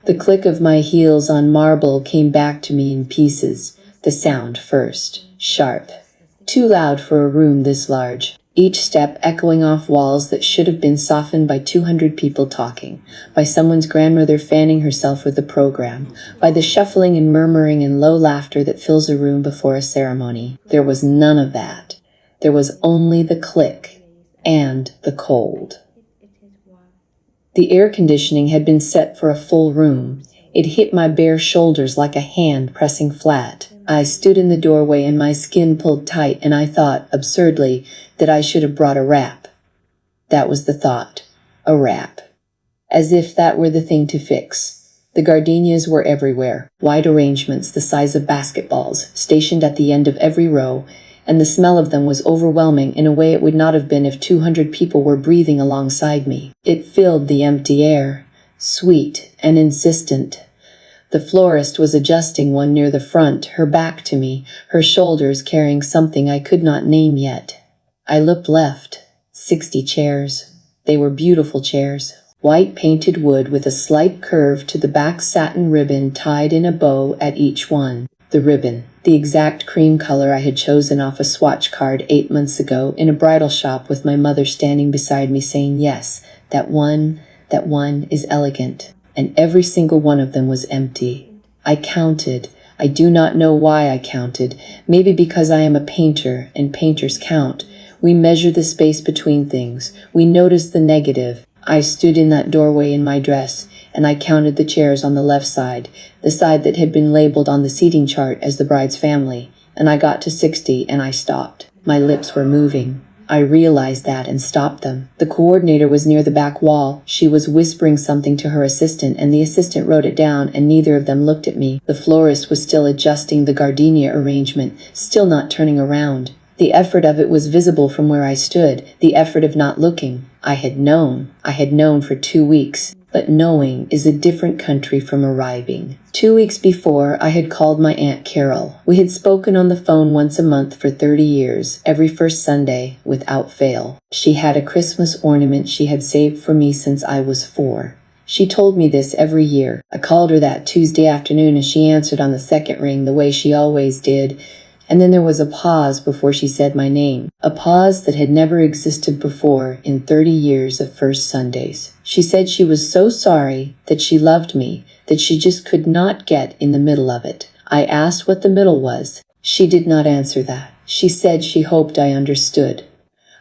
The click of my heels on marble came back to me in pieces. The sound first, sharp, too loud for a room this large. Each step echoing off walls that should have been softened by 200 people talking, by someone's grandmother fanning herself with the program, by the shuffling and murmuring and low laughter that fills a room before a ceremony. There was none of that. There was only the click and the cold. The air conditioning had been set for a full room. It hit my bare shoulders like a hand pressing flat. I stood in the doorway and my skin pulled tight, and I thought, absurdly, that I should have brought a wrap. That was the thought. A wrap. As if that were the thing to fix. The gardenias were everywhere, wide arrangements the size of basketballs, stationed at the end of every row, and the smell of them was overwhelming in a way it would not have been if 200 people were breathing alongside me. It filled the empty air, sweet and insistent. The florist was adjusting one near the front, her back to me, her shoulders carrying something I could not name yet. I looked left. 60 chairs. They were beautiful chairs. White painted wood with a slight curve to the back, satin ribbon tied in a bow at each one. The ribbon, the exact cream color I had chosen off a swatch card 8 months ago in a bridal shop, with my mother standing beside me saying, "Yes, that one is elegant." And every single one of them was empty. I counted. I do not know why I counted. Maybe because I am a painter, and painters count. We measure the space between things. We notice the negative. I stood in that doorway in my dress, and I counted the chairs on the left side, the side that had been labeled on the seating chart as the bride's family, and I got to 60 and I stopped. My lips were moving. I realized that and stopped them. The coordinator was near the back wall. She was whispering something to her assistant, and the assistant wrote it down, and neither of them looked at me. The florist was still adjusting the gardenia arrangement, still not turning around. The effort of it was visible from where I stood, the effort of not looking. I had known for 2 weeks. But knowing is a different country from arriving. 2 weeks before, I had called my Aunt Carol. We had spoken on the phone once a month for 30 years, every first Sunday, without fail. She had a Christmas ornament she had saved for me since I was 4. She told me this every year. I called her that Tuesday afternoon, and she answered on the second ring the way she always did. And then there was a pause before she said my name, a pause that had never existed before in 30 years of first Sundays. She said she was so sorry, that she loved me, that she just could not get in the middle of it. I asked what the middle was. She did not answer that. She said she hoped I understood.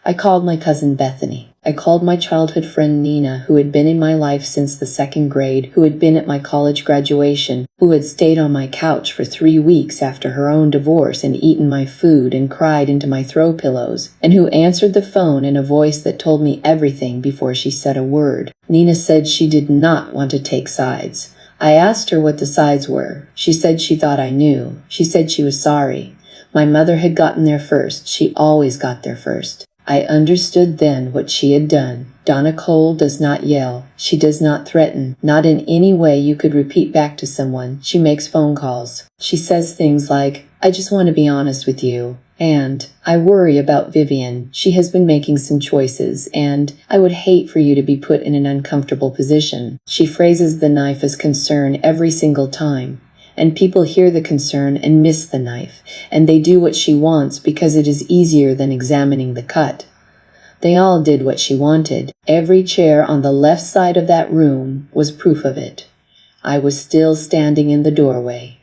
I called my cousin Bethany. I called my childhood friend Nina, who had been in my life since the 2nd grade, who had been at my college graduation, who had stayed on my couch for 3 weeks after her own divorce and eaten my food and cried into my throw pillows, and who answered the phone in a voice that told me everything before she said a word. Nina said she did not want to take sides. I asked her what the sides were. She said she thought I knew. She said she was sorry. My mother had gotten there first. She always got there first. I understood then what she had done. Donna Cole does not yell. She does not threaten. Not in any way you could repeat back to someone. She makes phone calls. She says things like, "I just want to be honest with you," and "I worry about Vivian. She has been making some choices," and "I would hate for you to be put in an uncomfortable position." She phrases the knife as concern every single time. And people hear the concern and miss the knife, and they do what she wants because it is easier than examining the cut. They all did what she wanted. Every chair on the left side of that room was proof of it. I was still standing in the doorway.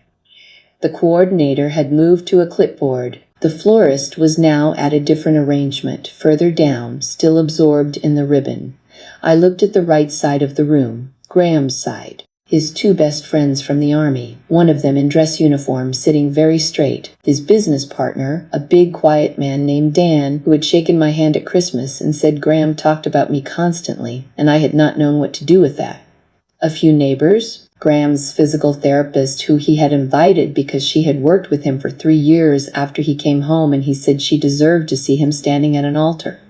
The coordinator had moved to a clipboard. The florist was now at a different arrangement, further down, still absorbed in the ribbon. I looked at the right side of the room, Graham's side. His 2 best friends from the army, one of them in dress uniform, sitting very straight. His business partner, a big quiet man named Dan, who had shaken my hand at Christmas and said Graham talked about me constantly, and I had not known what to do with that. A few neighbors, Graham's physical therapist, who he had invited because she had worked with him for 3 years after he came home, and he said she deserved to see him standing at an altar.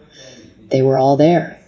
They were all there.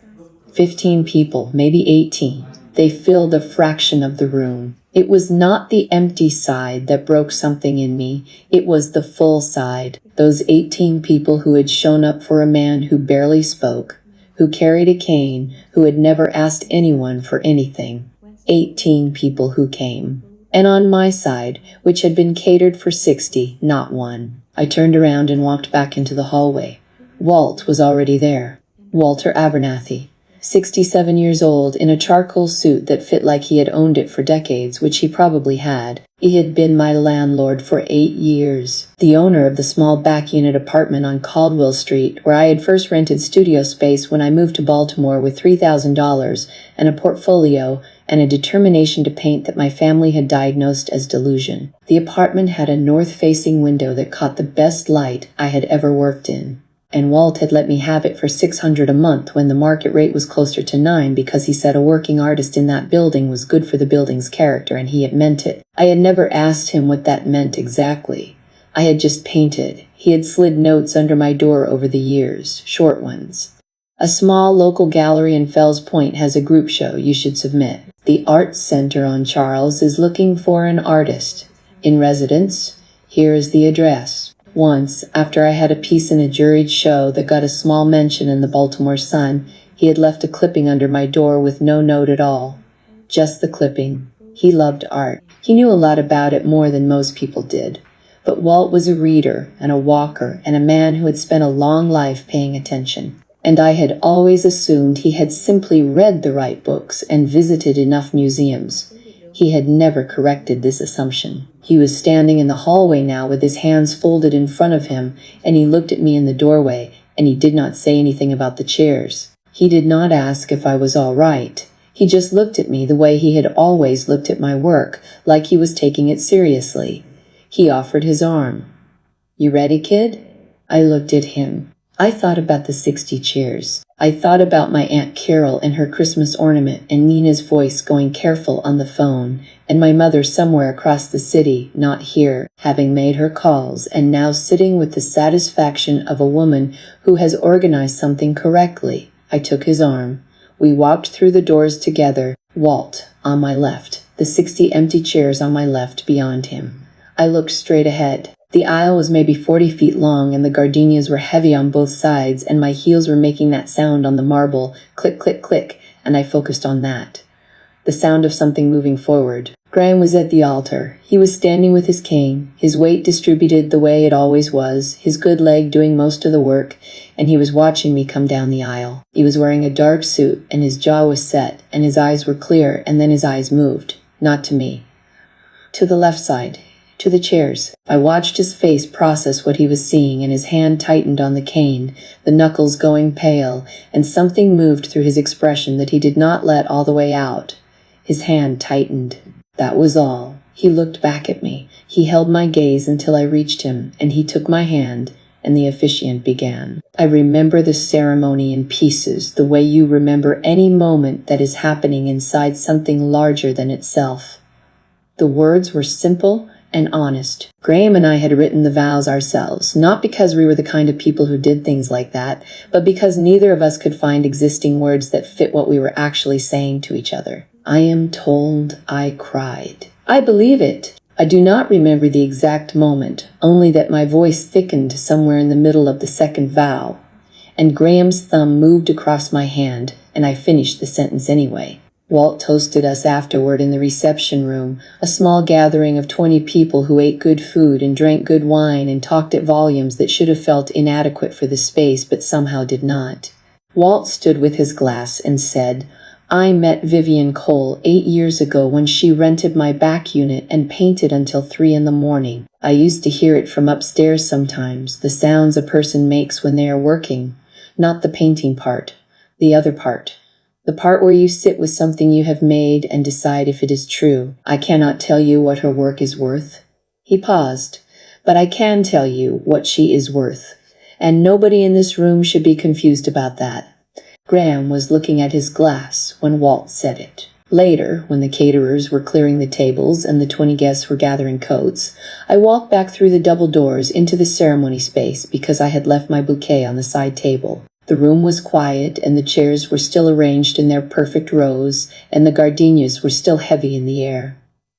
15 people, maybe 18. They filled a fraction of the room. It was not the empty side that broke something in me. It was the full side. Those 18 people who had shown up for a man who barely spoke, who carried a cane, who had never asked anyone for anything. 18 people who came. And on my side, which had been catered for 60, not one. I turned around and walked back into the hallway. Walt was already there. Walter Abernathy, 67 years old, in a charcoal suit that fit like he had owned it for decades, which he probably had. He had been my landlord for 8 years, the owner of the small back unit apartment on Caldwell Street, where I had first rented studio space when I moved to Baltimore with $3,000 and a portfolio and a determination to paint that my family had diagnosed as delusion. The apartment had a north-facing window that caught the best light I had ever worked in. And Walt had let me have it for $600 a month when the market rate was closer to $9 because he said a working artist in that building was good for the building's character, and he had meant it. I had never asked him what that meant exactly. I had just painted. He had slid notes under my door over the years, short ones. A small local gallery in Fells Point has a group show you should submit. The Arts Center on Charles is looking for an artist. In residence, here is the address. Once, after I had a piece in a juried show that got a small mention in the Baltimore Sun, he had left a clipping under my door with no note at all. Just the clipping. He loved art. He knew a lot about it, more than most people did. But Walt was a reader and a walker and a man who had spent a long life paying attention. And I had always assumed he had simply read the right books and visited enough museums. He had never corrected this assumption. He was standing in the hallway now with his hands folded in front of him, and he looked at me in the doorway, and he did not say anything about the chairs. He did not ask if I was all right. He just looked at me the way he had always looked at my work, like he was taking it seriously. He offered his arm. "You ready, kid?" I looked at him. I thought about the 60 chairs. I thought about my Aunt Carol and her Christmas ornament, and Nina's voice going careful on the phone, and my mother somewhere across the city, not here, having made her calls, and now sitting with the satisfaction of a woman who has organized something correctly. I took his arm. We walked through the doors together, Walt on my left, the 60 empty chairs on my left beyond him. I looked straight ahead. The aisle was maybe 40 feet long, and the gardenias were heavy on both sides, and my heels were making that sound on the marble, click, click, click, and I focused on that. The sound of something moving forward. Graham was at the altar. He was standing with his cane, his weight distributed the way it always was, his good leg doing most of the work, and he was watching me come down the aisle. He was wearing a dark suit, and his jaw was set, and his eyes were clear, and then his eyes moved. Not to me. To the left side. To the chairs. I watched his face process what he was seeing, and his hand tightened on the cane, the knuckles going pale, and something moved through his expression that he did not let all the way out. His hand tightened. That was all. He looked back at me. He held my gaze until I reached him, and he took my hand, and the officiant began. I remember the ceremony in pieces, the way you remember any moment that is happening inside something larger than itself. The words were simple and honest. Graham and I had written the vows ourselves, not because we were the kind of people who did things like that, but because neither of us could find existing words that fit what we were actually saying to each other. I am told I cried. I believe it. I do not remember the exact moment, only that my voice thickened somewhere in the middle of the second vow, and Graham's thumb moved across my hand, and I finished the sentence anyway. Walt toasted us afterward in the reception room, a small gathering of 20 people who ate good food and drank good wine and talked at volumes that should have felt inadequate for the space but somehow did not. Walt stood with his glass and said, "I met Vivian Cole 8 years ago when she rented my back unit and painted until 3 in the morning. I used to hear it from upstairs sometimes, the sounds a person makes when they are working. Not the painting part, the other part. The part where you sit with something you have made and decide if it is true. I cannot tell you what her work is worth." He paused. "But I can tell you what she is worth. And nobody in this room should be confused about that." Graham was looking at his glass when Walt said it. Later, when the caterers were clearing the tables and the 20 guests were gathering coats, I walked back through the double doors into the ceremony space because I had left my bouquet on the side table. The room was quiet, and the chairs were still arranged in their perfect rows, and the gardenias were still heavy in the air.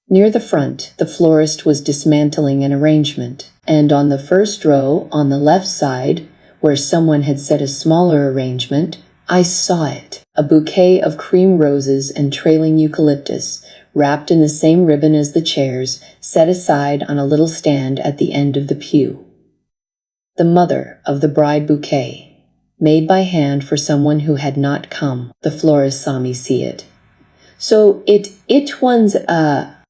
Near the front, the florist was dismantling an arrangement, and on the first row, on the left side, where someone had set a smaller arrangement, I saw it. A bouquet of cream roses and trailing eucalyptus, wrapped in the same ribbon as the chairs, set aside on a little stand at the end of the pew. The mother of the bride bouquet, made by hand for someone who had not come. The florist saw me see it. So it one's,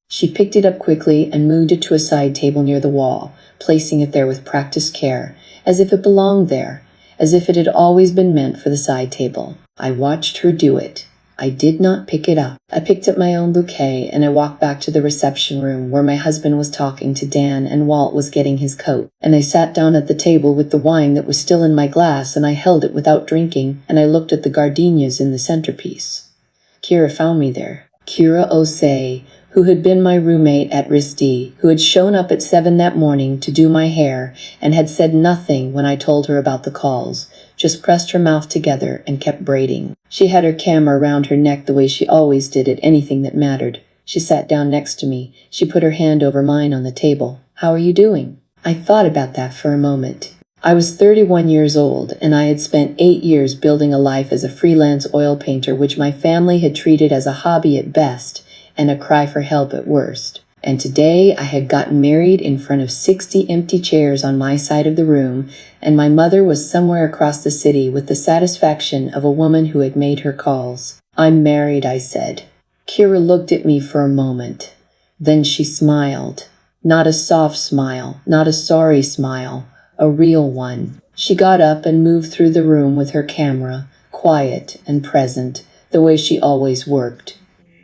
She picked it up quickly and moved it to a side table near the wall, placing it there with practiced care, as if it belonged there, as if it had always been meant for the side table. I watched her do it. I did not pick it up. I picked up my own bouquet and I walked back to the reception room where my husband was talking to Dan and Walt was getting his coat. And I sat down at the table with the wine that was still in my glass and I held it without drinking and I looked at the gardenias in the centerpiece. Kira found me there. Kira Osei, who had been my roommate at RISD, who had shown up at 7 that morning to do my hair and had said nothing when I told her about the calls, just pressed her mouth together and kept braiding. She had her camera around her neck the way she always did at anything that mattered. She sat down next to me. She put her hand over mine on the table. "How are you doing?" I thought about that for a moment. I was 31 years old, and I had spent 8 years building a life as a freelance oil painter, which my family had treated as a hobby at best and a cry for help at worst. And today I had gotten married in front of 60 empty chairs on my side of the room, and my mother was somewhere across the city with the satisfaction of a woman who had made her calls. "I'm married," I said. Kira looked at me for a moment. Then she smiled. Not a soft smile, not a sorry smile, a real one. She got up and moved through the room with her camera, quiet and present, the way she always worked.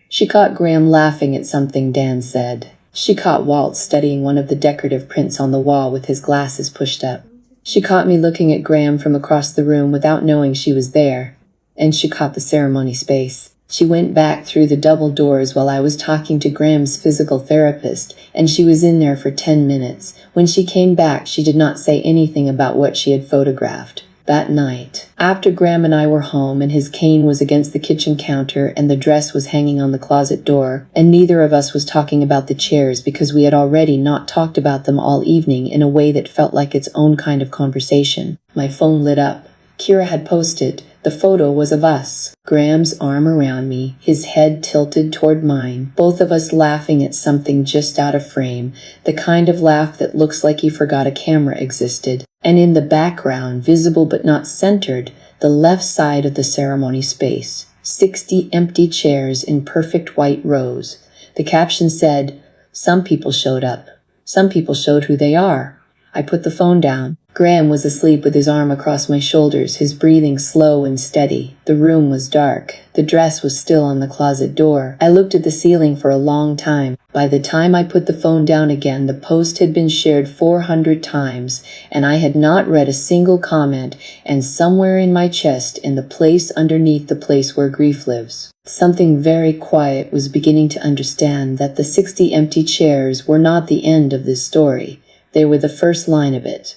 She caught Graham laughing at something Dan said. She caught Walt studying one of the decorative prints on the wall with his glasses pushed up. She caught me looking at Graham from across the room without knowing she was there. And she caught the ceremony space. She went back through the double doors while I was talking to Graham's physical therapist, and she was in there for 10 minutes. When she came back, she did not say anything about what she had photographed. That night, after Graham and I were home and his cane was against the kitchen counter and the dress was hanging on the closet door, and neither of us was talking about the chairs because we had already not talked about them all evening in a way that felt like its own kind of conversation, my phone lit up. Kira had posted. The photo was of us, Graham's arm around me, his head tilted toward mine, both of us laughing at something just out of frame, the kind of laugh that looks like you forgot a camera existed. And in the background, visible but not centered, the left side of the ceremony space, 60 empty chairs in perfect white rows. The caption said, "Some people showed up. Some people showed who they are." I put the phone down. Graham was asleep with his arm across my shoulders, his breathing slow and steady. The room was dark. The dress was still on the closet door. I looked at the ceiling for a long time. By the time I put the phone down again, the post had been shared 400 times, and I had not read a single comment, and somewhere in my chest, in the place underneath the place where grief lives, something very quiet was beginning to understand that the 60 empty chairs were not the end of this story. They were the first line of it.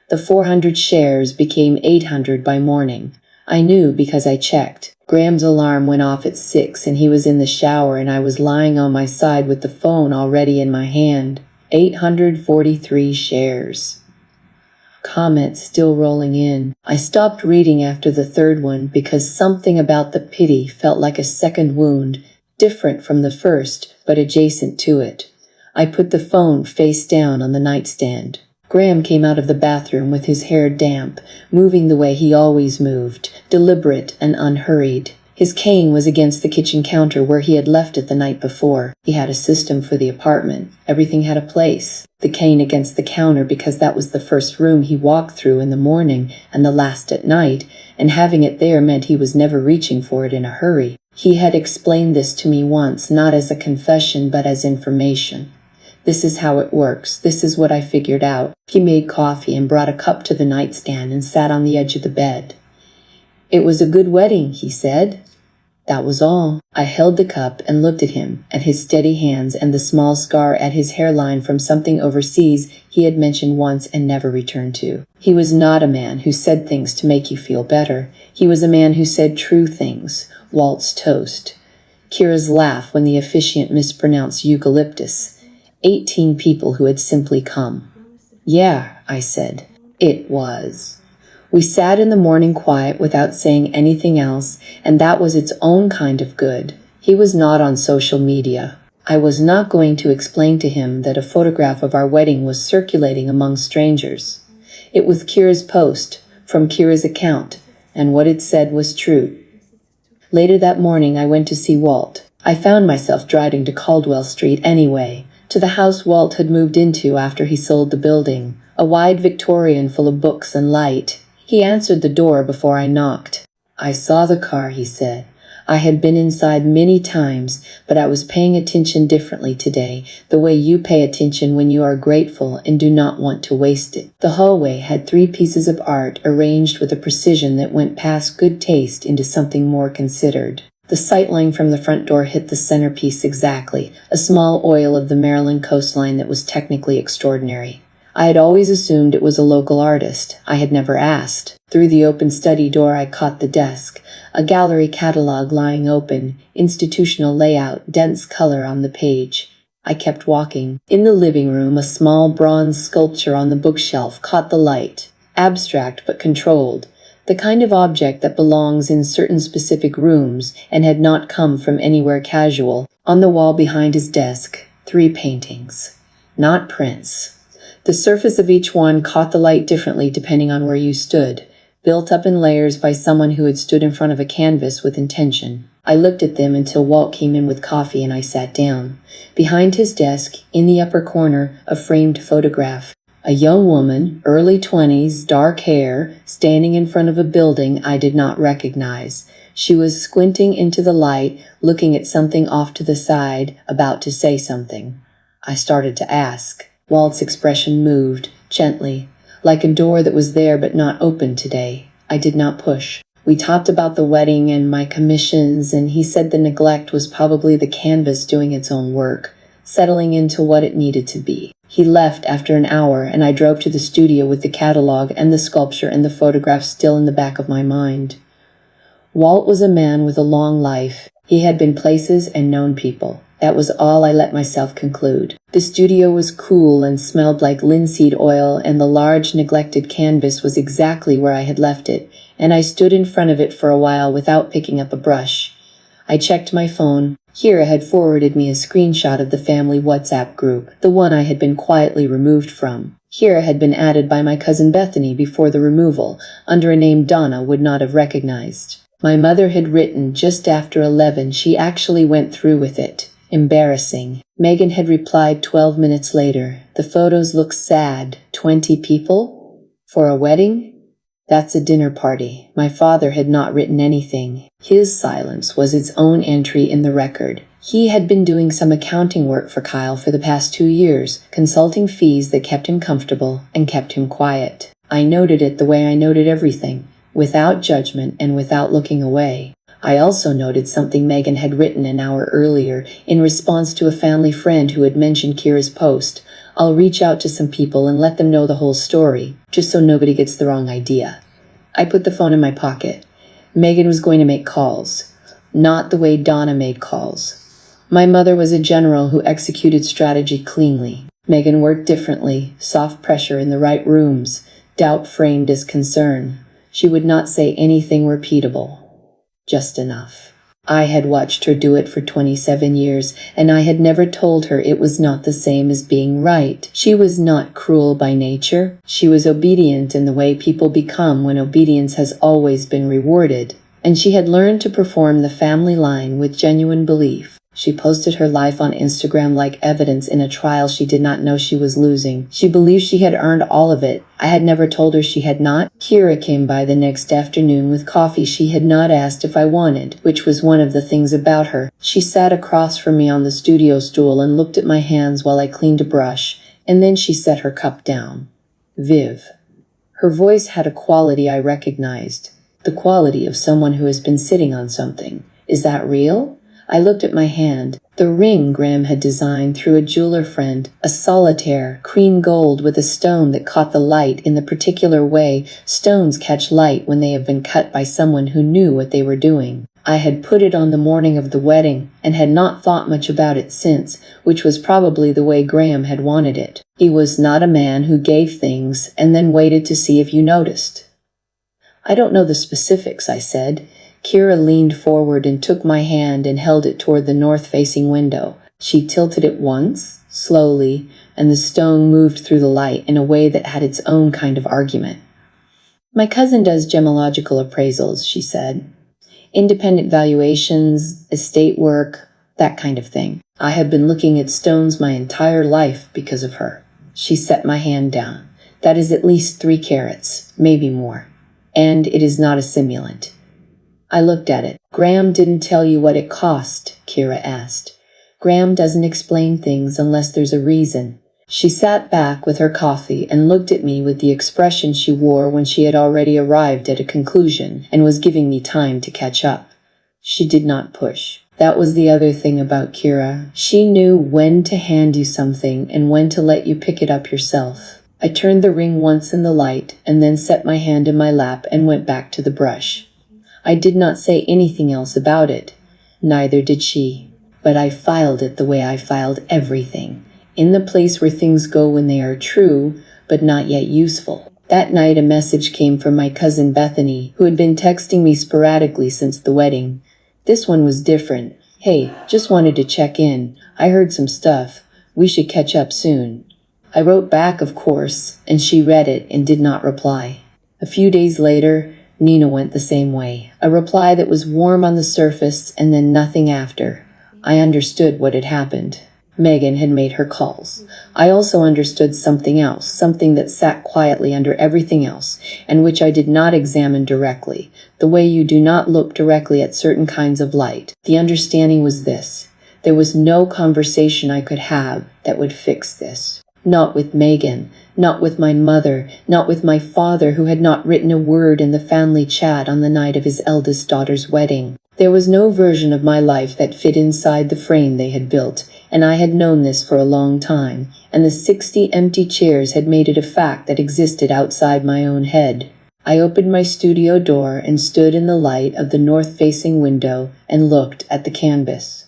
The 400 shares became 800 by morning. I knew because I checked. Graham's alarm went off at 6 and he was in the shower and I was lying on my side with the phone already in my hand. 843 shares. Comments still rolling in. I stopped reading after the third one because something about the pity felt like a second wound, different from the first, but adjacent to it. I put the phone face down on the nightstand. Graham came out of the bathroom with his hair damp, moving the way he always moved, deliberate and unhurried. His cane was against the kitchen counter where he had left it the night before. He had a system for the apartment. Everything had a place. The cane against the counter because that was the first room he walked through in the morning and the last at night, and having it there meant he was never reaching for it in a hurry. He had explained this to me once, not as a confession but as information. This is how it works. This is what I figured out. He made coffee and brought a cup to the nightstand and sat on the edge of the bed. "It was a good wedding," he said. That was all. I held the cup and looked at him, at his steady hands and the small scar at his hairline from something overseas he had mentioned once and never returned to. He was not a man who said things to make you feel better. He was a man who said true things. Walt's toast. Kira's laugh when the officiant mispronounced eucalyptus. 18 people who had simply come. "Yeah," I said. "It was." We sat in the morning quiet without saying anything else, and that was its own kind of good. He was not on social media. I was not going to explain to him that a photograph of our wedding was circulating among strangers. It was Kira's post, from Kira's account, and what it said was true. Later that morning I went to see Walt. I found myself driving to Caldwell Street anyway, to the house Walt had moved into after he sold the building, a wide Victorian full of books and light. He answered the door before I knocked. "I saw the car," he said. "I had been inside many times, but I was paying attention differently today, the way you pay attention when you are grateful and do not want to waste it." The hallway had 3 pieces of art arranged with a precision that went past good taste into something more considered. The sightline from the front door hit the centerpiece exactly, a small oil of the Maryland coastline that was technically extraordinary. I had always assumed it was a local artist. I had never asked. Through the open study door I caught the desk, a gallery catalog lying open, institutional layout, dense color on the page. I kept walking. In the living room, a small bronze sculpture on the bookshelf caught the light. Abstract but controlled. The kind of object that belongs in certain specific rooms and had not come from anywhere casual. On the wall behind his desk, 3 paintings. Not prints. The surface of each one caught the light differently depending on where you stood, built up in layers by someone who had stood in front of a canvas with intention. I looked at them until Walt came in with coffee and I sat down. Behind his desk, in the upper corner, a framed photograph. A young woman, early 20s, dark hair, standing in front of a building I did not recognize. She was squinting into the light, looking at something off to the side, about to say something. I started to ask. Walt's expression moved, gently, like a door that was there but not open today. I did not push. We talked about the wedding and my commissions, and he said the neglect was probably the canvas doing its own work, settling into what it needed to be. He left after an hour, and I drove to the studio with the catalog and the sculpture and the photograph still in the back of my mind. Walt was a man with a long life. He had been places and known people. That was all I let myself conclude. The studio was cool and smelled like linseed oil, and the large neglected canvas was exactly where I had left it, and I stood in front of it for a while without picking up a brush. I checked my phone. Kira had forwarded me a screenshot of the family WhatsApp group, the one I had been quietly removed from. Kira had been added by my cousin Bethany before the removal, under a name Donna would not have recognized. My mother had written just after 11 she actually went through with it. Embarrassing. Megan had replied 12 minutes later. The photos look sad. 20 people? For a wedding? That's a dinner party. My father had not written anything. His silence was its own entry in the record. He had been doing some accounting work for Kyle for the past 2 years, consulting fees that kept him comfortable and kept him quiet. I noted it the way I noted everything, without judgment and without looking away. I also noted something Megan had written an hour earlier in response to a family friend who had mentioned Kira's post. I'll reach out to some people and let them know the whole story, just so nobody gets the wrong idea. I put the phone in my pocket. Megan was going to make calls. Not the way Donna made calls. My mother was a general who executed strategy cleanly. Megan worked differently, soft pressure in the right rooms, doubt framed as concern. She would not say anything repeatable. Just enough. I had watched her do it for 27 years, and I had never told her it was not the same as being right. She was not cruel by nature. She was obedient in the way people become when obedience has always been rewarded, and she had learned to perform the family line with genuine belief. She posted her life on Instagram like evidence in a trial she did not know she was losing. She believed she had earned all of it. I had never told her she had not. Kira came by the next afternoon with coffee she had not asked if I wanted, which was one of the things about her. She sat across from me on the studio stool and looked at my hands while I cleaned a brush, and then she set her cup down. Viv. Her voice had a quality I recognized. The quality of someone who has been sitting on something. Is that real? I looked at my hand. The ring Graham had designed through a jeweler friend, a solitaire, cream gold with a stone that caught the light in the particular way stones catch light when they have been cut by someone who knew what they were doing. I had put it on the morning of the wedding and had not thought much about it since, which was probably the way Graham had wanted it. He was not a man who gave things and then waited to see if you noticed. I don't know the specifics, I said. Kira leaned forward and took my hand and held it toward the north-facing window. She tilted it once, slowly, and the stone moved through the light in a way that had its own kind of argument. My cousin does gemological appraisals, she said. Independent valuations, estate work, that kind of thing. I have been looking at stones my entire life because of her. She set my hand down. That is at least 3 carats, maybe more. And it is not a simulant. I looked at it. Graham didn't tell you what it cost, Kira asked. Graham doesn't explain things unless there's a reason. She sat back with her coffee and looked at me with the expression she wore when she had already arrived at a conclusion and was giving me time to catch up. She did not push. That was the other thing about Kira. She knew when to hand you something and when to let you pick it up yourself. I turned the ring once in the light and then set my hand in my lap and went back to the brush. I did not say anything else about it. Neither did she. But I filed it the way I filed everything. In the place where things go when they are true, but not yet useful. That night a message came from my cousin Bethany, who had been texting me sporadically since the wedding. This one was different. Hey, just wanted to check in. I heard some stuff. We should catch up soon. I wrote back, of course, and she read it and did not reply. A few days later, Nina went the same way. A reply that was warm on the surface and then nothing after. I understood what had happened. Megan had made her calls. I also understood something else, something that sat quietly under everything else, and which I did not examine directly, the way you do not look directly at certain kinds of light. The understanding was this. There was no conversation I could have that would fix this. Not with Megan, not with my mother, not with my father who had not written a word in the family chat on the night of his eldest daughter's wedding. There was no version of my life that fit inside the frame they had built, and I had known this for a long time, and the 60 empty chairs had made it a fact that existed outside my own head. I opened my studio door and stood in the light of the north-facing window and looked at the canvas.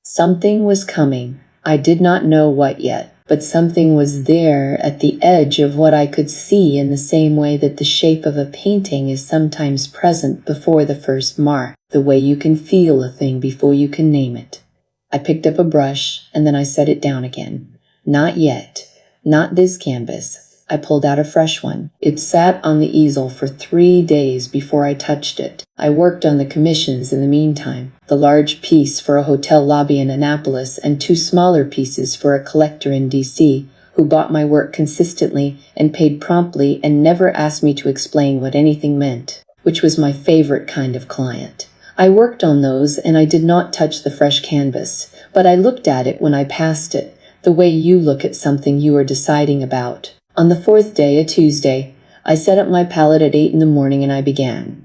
Something was coming. I did not know what yet. But something was there at the edge of what I could see in the same way that the shape of a painting is sometimes present before the first mark, the way you can feel a thing before you can name it. I picked up a brush and then I set it down again. Not yet. Not this canvas. I pulled out a fresh one. It sat on the easel for 3 days before I touched it. I worked on the commissions in the meantime. The large piece for a hotel lobby in Annapolis and 2 smaller pieces for a collector in D.C., who bought my work consistently and paid promptly and never asked me to explain what anything meant, which was my favorite kind of client. I worked on those and I did not touch the fresh canvas, but I looked at it when I passed it, the way you look at something you are deciding about. On the 4th day, a Tuesday, I set up my palette at 8 in the morning and I began.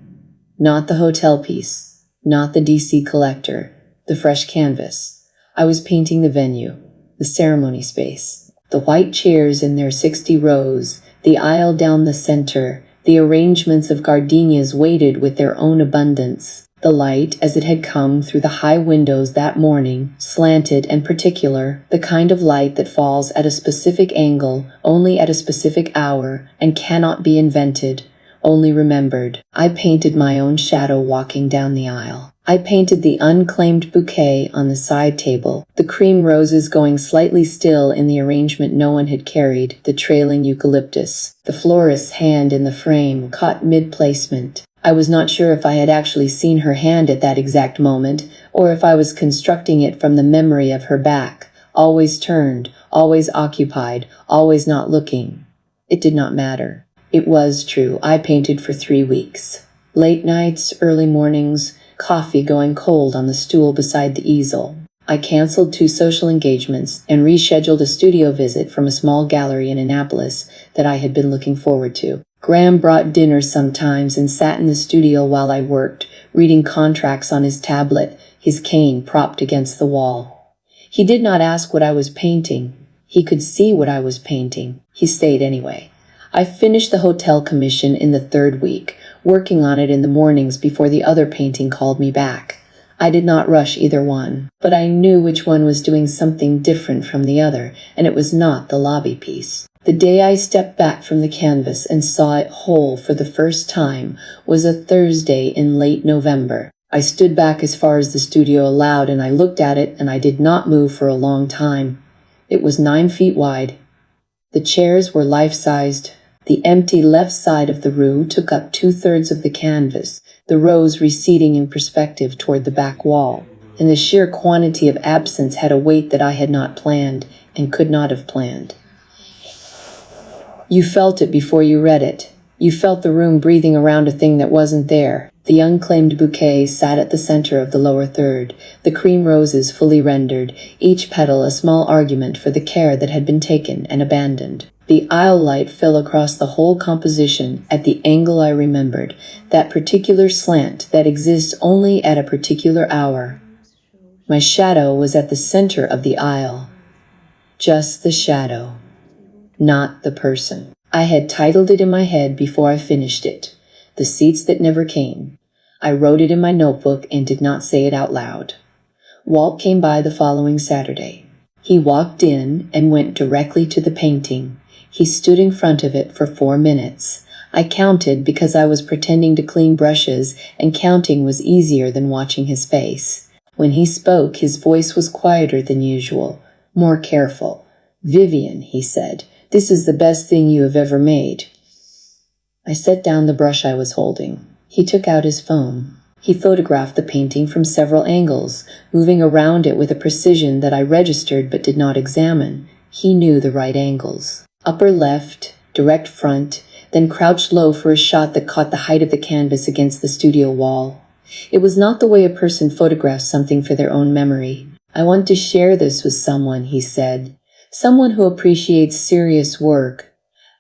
Not the hotel piece, not the DC collector, the fresh canvas. I was painting the venue, the ceremony space, the white chairs in their 60 rows, the aisle down the center, the arrangements of gardenias weighted with their own abundance. The light, as it had come through the high windows that morning, slanted and particular, the kind of light that falls at a specific angle, only at a specific hour, and cannot be invented, only remembered. I painted my own shadow walking down the aisle. I painted the unclaimed bouquet on the side table, the cream roses going slightly still in the arrangement no one had carried, the trailing eucalyptus. The florist's hand in the frame caught mid-placement. I was not sure if I had actually seen her hand at that exact moment, or if I was constructing it from the memory of her back, always turned, always occupied, always not looking. It did not matter. It was true. I painted for 3 weeks. Late nights, early mornings, coffee going cold on the stool beside the easel. I canceled 2 social engagements and rescheduled a studio visit from a small gallery in Annapolis that I had been looking forward to. Graham brought dinner sometimes and sat in the studio while I worked, reading contracts on his tablet, his cane propped against the wall. He did not ask what I was painting. He could see what I was painting. He stayed anyway. I finished the hotel commission in the 3rd week, working on it in the mornings before the other painting called me back. I did not rush either one, but I knew which one was doing something different from the other, and it was not the lobby piece. The day I stepped back from the canvas and saw it whole for the first time was a Thursday in late November. I stood back as far as the studio allowed and I looked at it and I did not move for a long time. It was 9 feet wide. The chairs were life-sized. The empty left side of the room took up 2/3 of the canvas, the rows receding in perspective toward the back wall, and the sheer quantity of absence had a weight that I had not planned and could not have planned. You felt it before you read it. You felt the room breathing around a thing that wasn't there. The unclaimed bouquet sat at the center of the lower third, the cream roses fully rendered, each petal a small argument for the care that had been taken and abandoned. The aisle light fell across the whole composition at the angle I remembered, that particular slant that exists only at a particular hour. My shadow was at the center of the aisle. Just the shadow, not the person. I had titled it in my head before I finished it, The Seats That Never Came. I wrote it in my notebook and did not say it out loud. Walt came by the following Saturday. He walked in and went directly to the painting. He stood in front of it for 4 minutes. I counted because I was pretending to clean brushes, and counting was easier than watching his face. When he spoke, his voice was quieter than usual, more careful. "Vivian," he said, "this is the best thing you have ever made." I set down the brush I was holding. He took out his phone. He photographed the painting from several angles, moving around it with a precision that I registered but did not examine. He knew the right angles. Upper left, direct front, then crouched low for a shot that caught the height of the canvas against the studio wall. It was not the way a person photographs something for their own memory. "I want to share this with someone," he said. "Someone who appreciates serious work."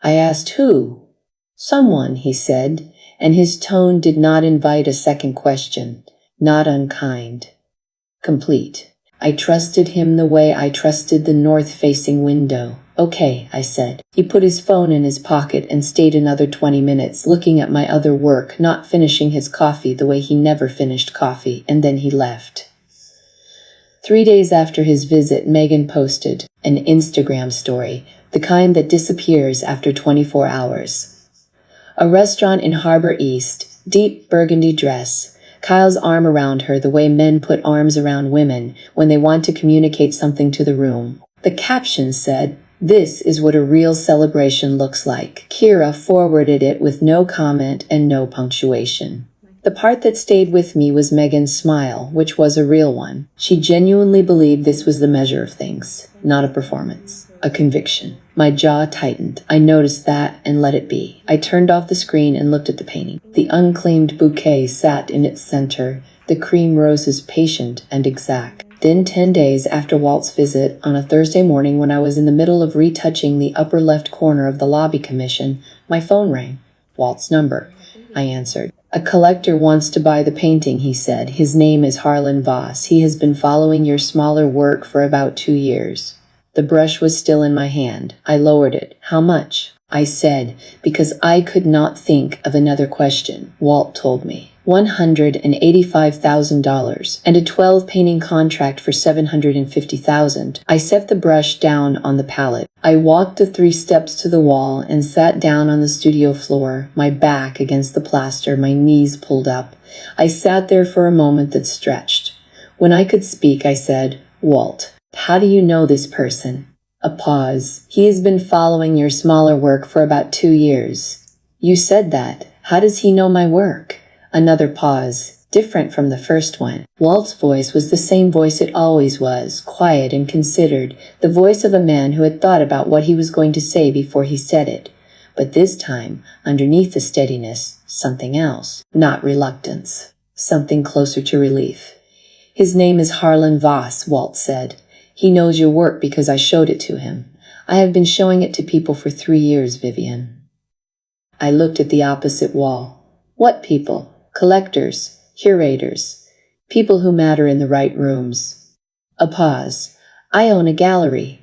I asked who. "Someone," he said, and his tone did not invite a second question. Not unkind. Complete. I trusted him the way I trusted the north-facing window. "Okay," I said. He put his phone in his pocket and stayed another 20 minutes looking at my other work, not finishing his coffee the way he never finished coffee, and then he left. 3 days after his visit, Megan posted an Instagram story, the kind that disappears after 24 hours. A restaurant in Harbor East, deep burgundy dress, Kyle's arm around her the way men put arms around women when they want to communicate something to the room. The caption said, "This is what a real celebration looks like." Kira forwarded it with no comment and no punctuation. The part that stayed with me was Megan's smile, which was a real one. She genuinely believed this was the measure of things, not a performance, a conviction. My jaw tightened. I noticed that and let it be. I turned off the screen and looked at the painting. The unclaimed bouquet sat in its center, the cream roses patient and exact. Then 10 days after Walt's visit, on a Thursday morning when I was in the middle of retouching the upper left corner of the lobby commission, my phone rang. "Walt's number," I answered. "A collector wants to buy the painting," he said. "His name is Harlan Voss. He has been following your smaller work for about 2 years. The brush was still in my hand. I lowered it. "How much?" I said, because I could not think of another question. Walt told me. $185,000 and a 12 painting contract for $750,000. I set the brush down on the palette. I walked the 3 steps to the wall and sat down on the studio floor, my back against the plaster, my knees pulled up. I sat there for a moment that stretched. When I could speak, I said, "Walt, how do you know this person?" A pause. "He has been following your smaller work for about 2 years. "You said that. How does he know my work?" Another pause, different from the first one. Walt's voice was the same voice it always was, quiet and considered, the voice of a man who had thought about what he was going to say before he said it. But this time, underneath the steadiness, something else. Not reluctance. Something closer to relief. "His name is Harlan Voss," Walt said. "He knows your work because I showed it to him. I have been showing it to people for 3 years, Vivian." I looked at the opposite wall. "What people?" "Collectors, curators, people who matter in the right rooms." A pause. "I own a gallery.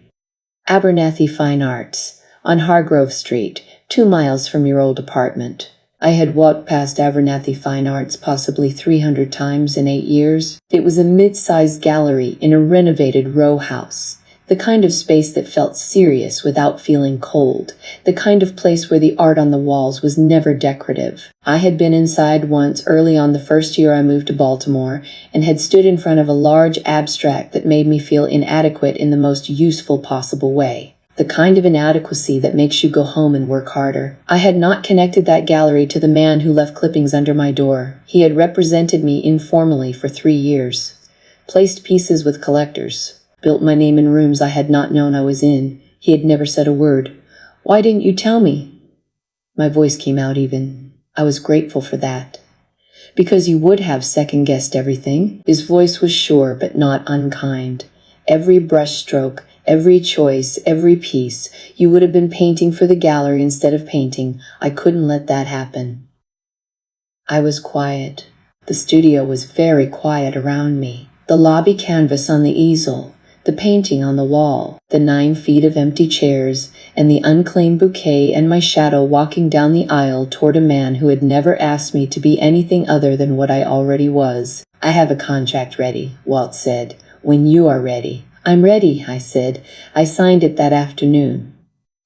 Abernathy Fine Arts, on Hargrove Street, 2 miles from your old apartment." I had walked past Abernathy Fine Arts possibly 300 times in 8 years. It was a mid-sized gallery in a renovated row house. The kind of space that felt serious without feeling cold. The kind of place where the art on the walls was never decorative. I had been inside once early on the first year I moved to Baltimore and had stood in front of a large abstract that made me feel inadequate in the most useful possible way. The kind of inadequacy that makes you go home and work harder. I had not connected that gallery to the man who left clippings under my door. He had represented me informally for 3 years. Placed pieces with collectors. Built my name in rooms I had not known I was in. He had never said a word. "Why didn't you tell me?" My voice came out even. I was grateful for that. "Because you would have second-guessed everything." His voice was sure but not unkind. "Every brushstroke, every choice, every piece. You would have been painting for the gallery instead of painting. I couldn't let that happen." I was quiet. The studio was very quiet around me. The lobby canvas on the easel, the painting on the wall, the 9 feet of empty chairs, and the unclaimed bouquet and my shadow walking down the aisle toward a man who had never asked me to be anything other than what I already was. "I have a contract ready," Walt said. "When you are ready." "I'm ready," I said. I signed it that afternoon.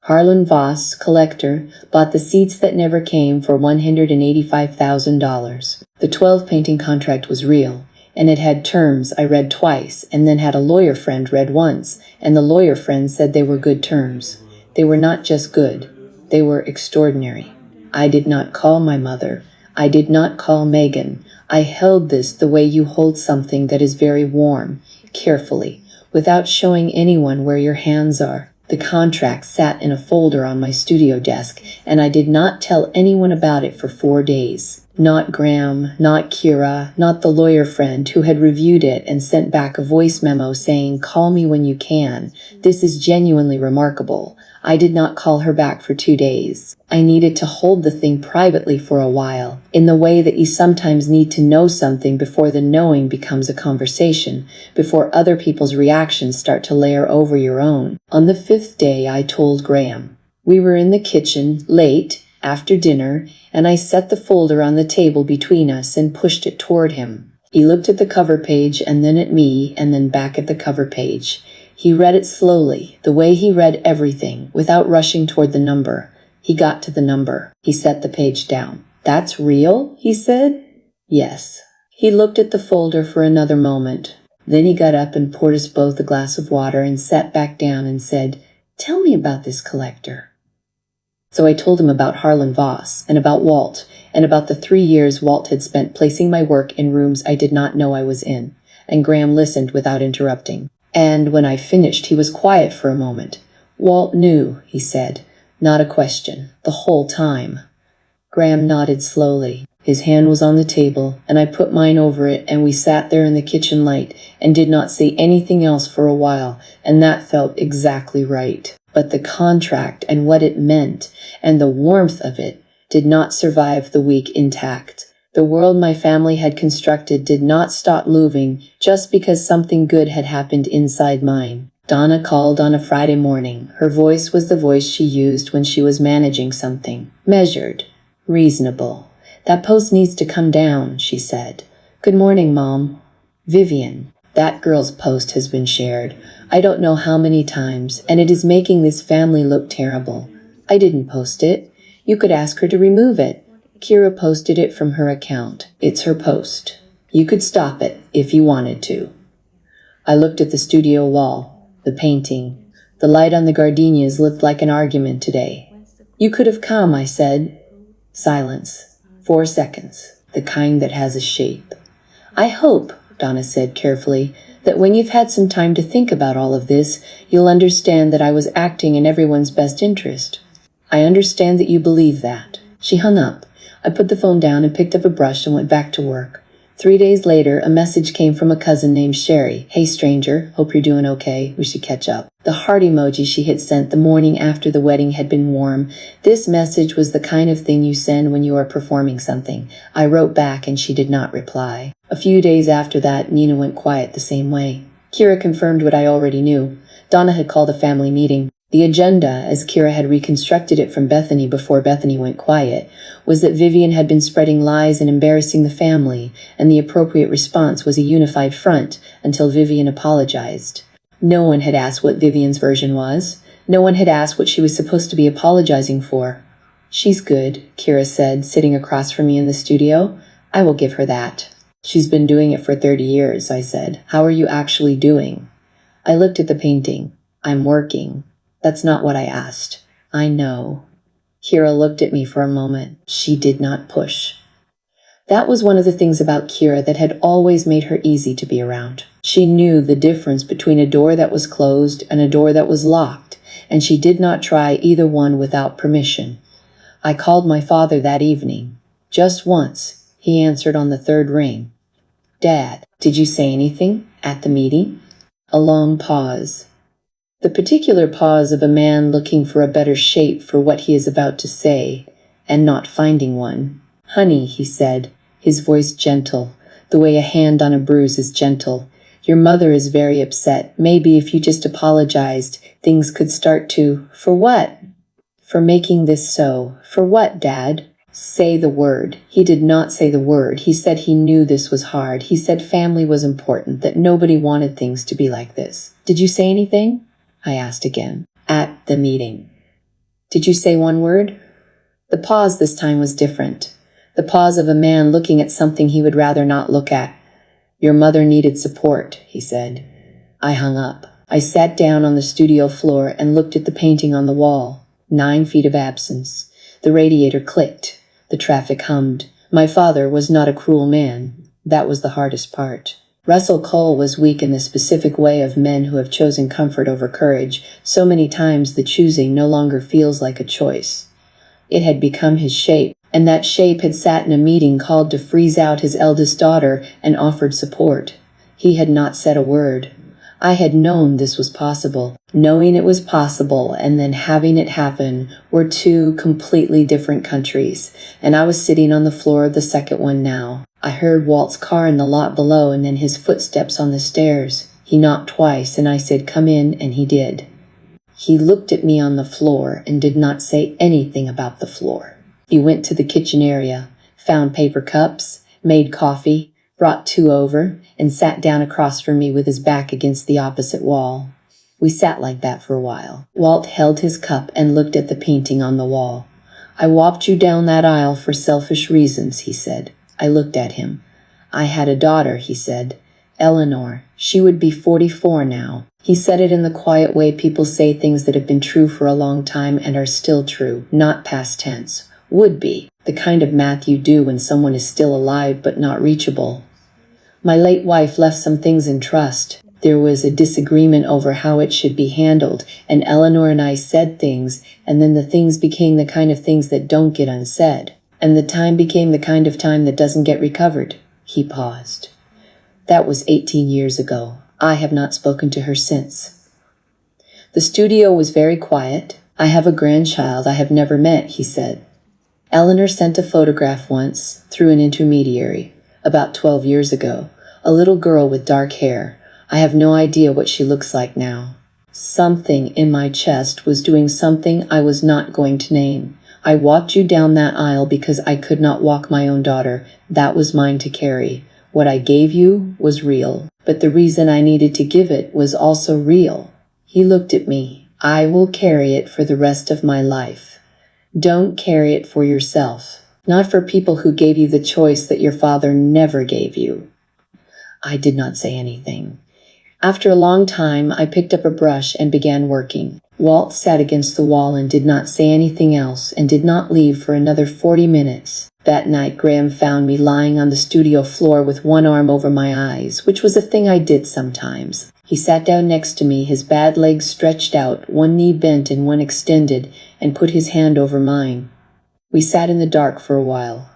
Harlan Voss, collector, bought the seats that never came for $185,000. The 12-painting contract was real. And it had terms I read twice and then had a lawyer friend read once, and the lawyer friend said they were good terms. They were not just good. They were extraordinary. I did not call my mother. I did not call Megan. I held this the way you hold something that is very warm, carefully, without showing anyone where your hands are. The contract sat in a folder on my studio desk, and I did not tell anyone about it for 4 days. Not Graham, not Kira, not the lawyer friend who had reviewed it and sent back a voice memo saying, "Call me when you can. This is genuinely remarkable." I did not call her back for 2 days. I needed to hold the thing privately for a while, in the way that you sometimes need to know something before the knowing becomes a conversation, before other people's reactions start to layer over your own. On the 5th day, I told Graham. We were in the kitchen, late, after dinner, and I set the folder on the table between us and pushed it toward him. He looked at the cover page and then at me and then back at the cover page. He read it slowly, the way he read everything, without rushing toward the number. He got to the number. He set the page down. "That's real?" he said. "Yes." He looked at the folder for another moment. Then he got up and poured us both a glass of water and sat back down and said, "Tell me about this collector." So I told him about Harlan Voss, and about Walt, and about the 3 years Walt had spent placing my work in rooms I did not know I was in, and Graham listened without interrupting. And when I finished, he was quiet for a moment. "Walt knew," he said, "not a question, the whole time." Graham nodded slowly. His hand was on the table, and I put mine over it, and we sat there in the kitchen light and did not say anything else for a while, and that felt exactly right. But the contract and what it meant, and the warmth of it, did not survive the week intact. The world my family had constructed did not stop moving just because something good had happened inside mine. Donna called on a Friday morning. Her voice was the voice she used when she was managing something. Measured. Reasonable. "That post needs to come down," she said. "Good morning, Mom." "Vivian, that girl's post has been shared. I don't know how many times, and it is making this family look terrible. I didn't post it. You could ask her to remove it. Kira posted it from her account. It's her post. You could stop it if you wanted to." I looked at the studio wall, the painting. The light on the gardenias looked like an argument today. "You could have come," I said. Silence. 4 seconds. The kind that has a shape. "I hope," Donna said carefully, "that when you've had some time to think about all of this, you'll understand that I was acting in everyone's best interest." "I understand that you believe that." She hung up. I put the phone down and picked up a brush and went back to work. 3 days later, a message came from a cousin named Sherry. "Hey stranger, hope you're doing okay. We should catch up." The heart emoji she had sent the morning after the wedding had been warm. This message was the kind of thing you send when you are performing something. I wrote back and she did not reply. A few days after that, Nina went quiet the same way. Kira confirmed what I already knew. Donna had called a family meeting. The agenda, as Kira had reconstructed it from Bethany before Bethany went quiet, was that Vivian had been spreading lies and embarrassing the family, and the appropriate response was a unified front until Vivian apologized. No one had asked what Vivian's version was. No one had asked what she was supposed to be apologizing for. She's good, Kira said, sitting across from me in the studio. I will give her that. She's been doing it for 30 years, I said. How are you actually doing? I looked at the painting. I'm working. That's not what I asked. I know. Kira looked at me for a moment. She did not push. That was one of the things about Kira that had always made her easy to be around. She knew the difference between a door that was closed and a door that was locked, and she did not try either one without permission. I called my father that evening. Just once, he answered on the third ring. Dad, did you say anything at the meeting? A long pause. The particular pause of a man looking for a better shape for what he is about to say, and not finding one. Honey, he said, his voice gentle, the way a hand on a bruise is gentle. Your mother is very upset. Maybe if you just apologized, things could start to… For what? For making this so. For what, Dad? Say the word. He did not say the word. He said he knew this was hard. He said family was important, that nobody wanted things to be like this. Did you say anything? I asked again. At the meeting. Did you say one word? The pause this time was different. The pause of a man looking at something he would rather not look at. Your mother needed support, he said. I hung up. I sat down on the studio floor and looked at the painting on the wall. 9 feet of absence. The radiator clicked. The traffic hummed. My father was not a cruel man. That was the hardest part. Russell Cole was weak in the specific way of men who have chosen comfort over courage. So many times the choosing no longer feels like a choice. It had become his shape, and that shape had sat in a meeting called to freeze out his eldest daughter and offered support. He had not said a word. I had known this was possible. Knowing it was possible and then having it happen were 2 completely different countries, and I was sitting on the floor of the second one now. I heard Walt's car in the lot below and then his footsteps on the stairs. He knocked twice and I said, "Come in," and he did. He looked at me on the floor and did not say anything about the floor. He went to the kitchen area, found paper cups, made coffee, brought 2 over, and sat down across from me with his back against the opposite wall. We sat like that for a while. Walt held his cup and looked at the painting on the wall. I walked you down that aisle for selfish reasons, he said. I looked at him. I had a daughter, he said. Eleanor. She would be 44 now. He said it in the quiet way people say things that have been true for a long time and are still true, not past tense. Would be. The kind of math you do when someone is still alive but not reachable. My late wife left some things in trust. There was a disagreement over how it should be handled, and Eleanor and I said things, and then the things became the kind of things that don't get unsaid, and the time became the kind of time that doesn't get recovered. He paused. That was 18 years ago. I have not spoken to her since. The studio was very quiet. I have a grandchild I have never met, he said. Eleanor sent a photograph once, through an intermediary, about 12 years ago. A little girl with dark hair. I have no idea what she looks like now. Something in my chest was doing something I was not going to name. I walked you down that aisle because I could not walk my own daughter. That was mine to carry. What I gave you was real, but the reason I needed to give it was also real. He looked at me. I will carry it for the rest of my life. Don't carry it for yourself, not for people who gave you the choice that your father never gave you. I did not say anything. After a long time, I picked up a brush and began working. Walt sat against the wall and did not say anything else and did not leave for another 40 minutes. That night, Graham found me lying on the studio floor with one arm over my eyes, which was a thing I did sometimes. He sat down next to me, his bad legs stretched out, one knee bent and one extended, and put his hand over mine. We sat in the dark for a while.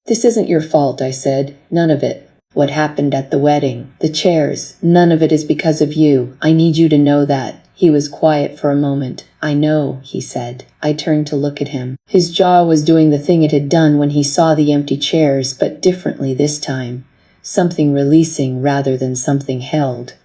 This isn't your fault, I said. None of it. What happened at the wedding, the chairs, none of it is because of you. I need you to know that. He was quiet for a moment. I know, he said. I turned to look at him. His jaw was doing the thing it had done when he saw the empty chairs, but differently this time. Something releasing rather than something held.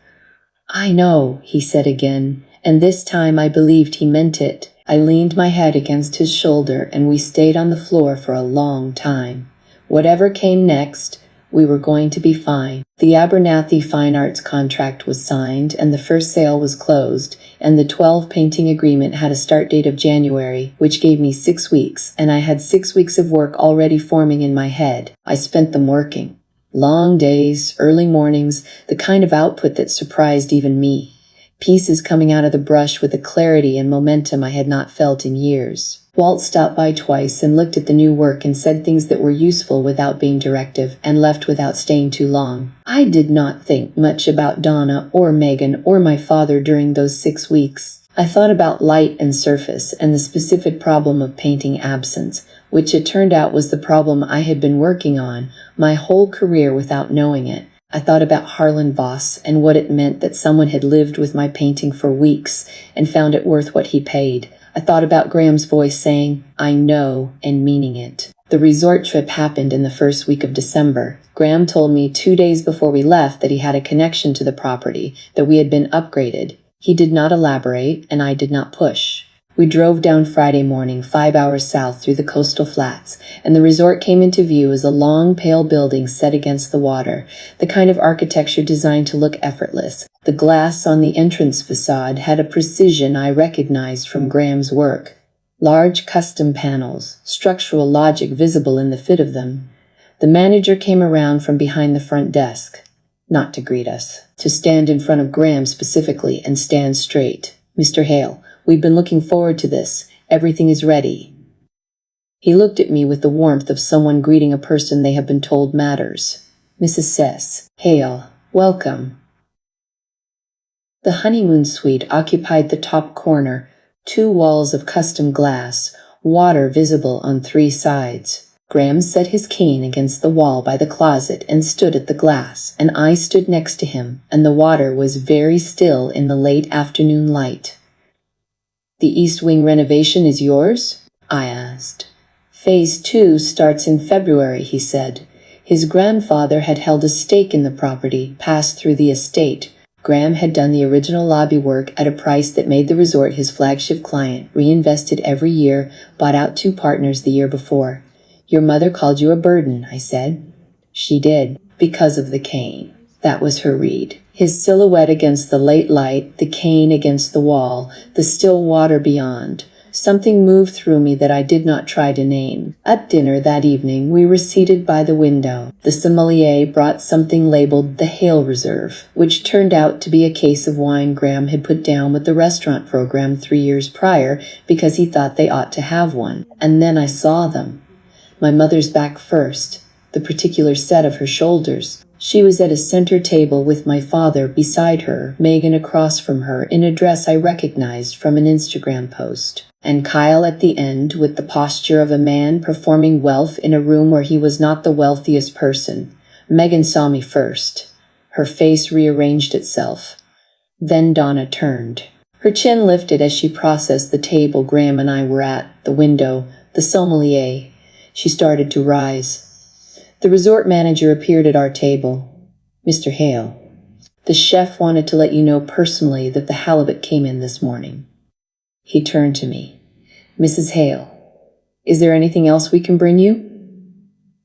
I know, he said again, and this time I believed he meant it. I leaned my head against his shoulder and we stayed on the floor for a long time. Whatever came next, We were going to be fine. The Abernathy Fine Arts contract was signed, and the first sale was closed, and the 12-painting agreement had a start date of January, which gave me 6 weeks, and I had 6 weeks of work already forming in my head. I spent them working. Long days, early mornings, the kind of output that surprised even me. Pieces coming out of the brush with a clarity and momentum I had not felt in years. Walt stopped by twice and looked at the new work and said things that were useful without being directive, and left without staying too long. I did not think much about Donna or Megan or my father during those 6 weeks. I thought about light and surface and the specific problem of painting absence, which it turned out was the problem I had been working on my whole career without knowing it. I thought about Harlan Voss and what it meant that someone had lived with my painting for weeks and found it worth what he paid. I thought about Graham's voice saying, "I know," and meaning it. The resort trip happened in the first week of December. Graham told me 2 days before we left that he had a connection to the property, that we had been upgraded. He did not elaborate, and I did not push. We drove down Friday morning 5 hours south through the coastal flats, and the resort came into view as a long, pale building set against the water, the kind of architecture designed to look effortless. The glass on the entrance facade had a precision I recognized from Graham's work. Large custom panels, structural logic visible in the fit of them. The manager came around from behind the front desk, not to greet us, to stand in front of Graham specifically and stand straight. "Mr. Hale, we've been looking forward to this. Everything is ready." He looked at me with the warmth of someone greeting a person they have been told matters. "Mrs. Hale, welcome." The honeymoon suite occupied the top corner, 2 walls of custom glass, water visible on 3 sides. Graham set his cane against the wall by the closet and stood at the glass, and I stood next to him, and the water was very still in the late afternoon light. "The East Wing renovation is yours?" I asked. "Phase 2 starts in February," he said. His grandfather had held a stake in the property, passed through the estate. Graham had done the original lobby work at a price that made the resort his flagship client, reinvested every year, bought out 2 partners the year before. "Your mother called you a burden," I said. "She did, because of the cane." That was her read. His silhouette against the late light, the cane against the wall, the still water beyond. Something moved through me that I did not try to name. At dinner that evening, we were seated by the window. The sommelier brought something labeled the Hale Reserve, which turned out to be a case of wine Graham had put down with the restaurant program 3 years prior because he thought they ought to have one. And then I saw them. My mother's back first, the particular set of her shoulders. She was at a center table with my father beside her, Megan across from her in a dress I recognized from an Instagram post, and Kyle at the end with the posture of a man performing wealth in a room where he was not the wealthiest person. Megan saw me first. Her face rearranged itself. Then Donna turned. Her chin lifted as she processed the table Graham and I were at, the window, the sommelier. She started to rise. The resort manager appeared at our table. "Mr. Hale, the chef wanted to let you know personally that the halibut came in this morning." He turned to me. "Mrs. Hale, is there anything else we can bring you?"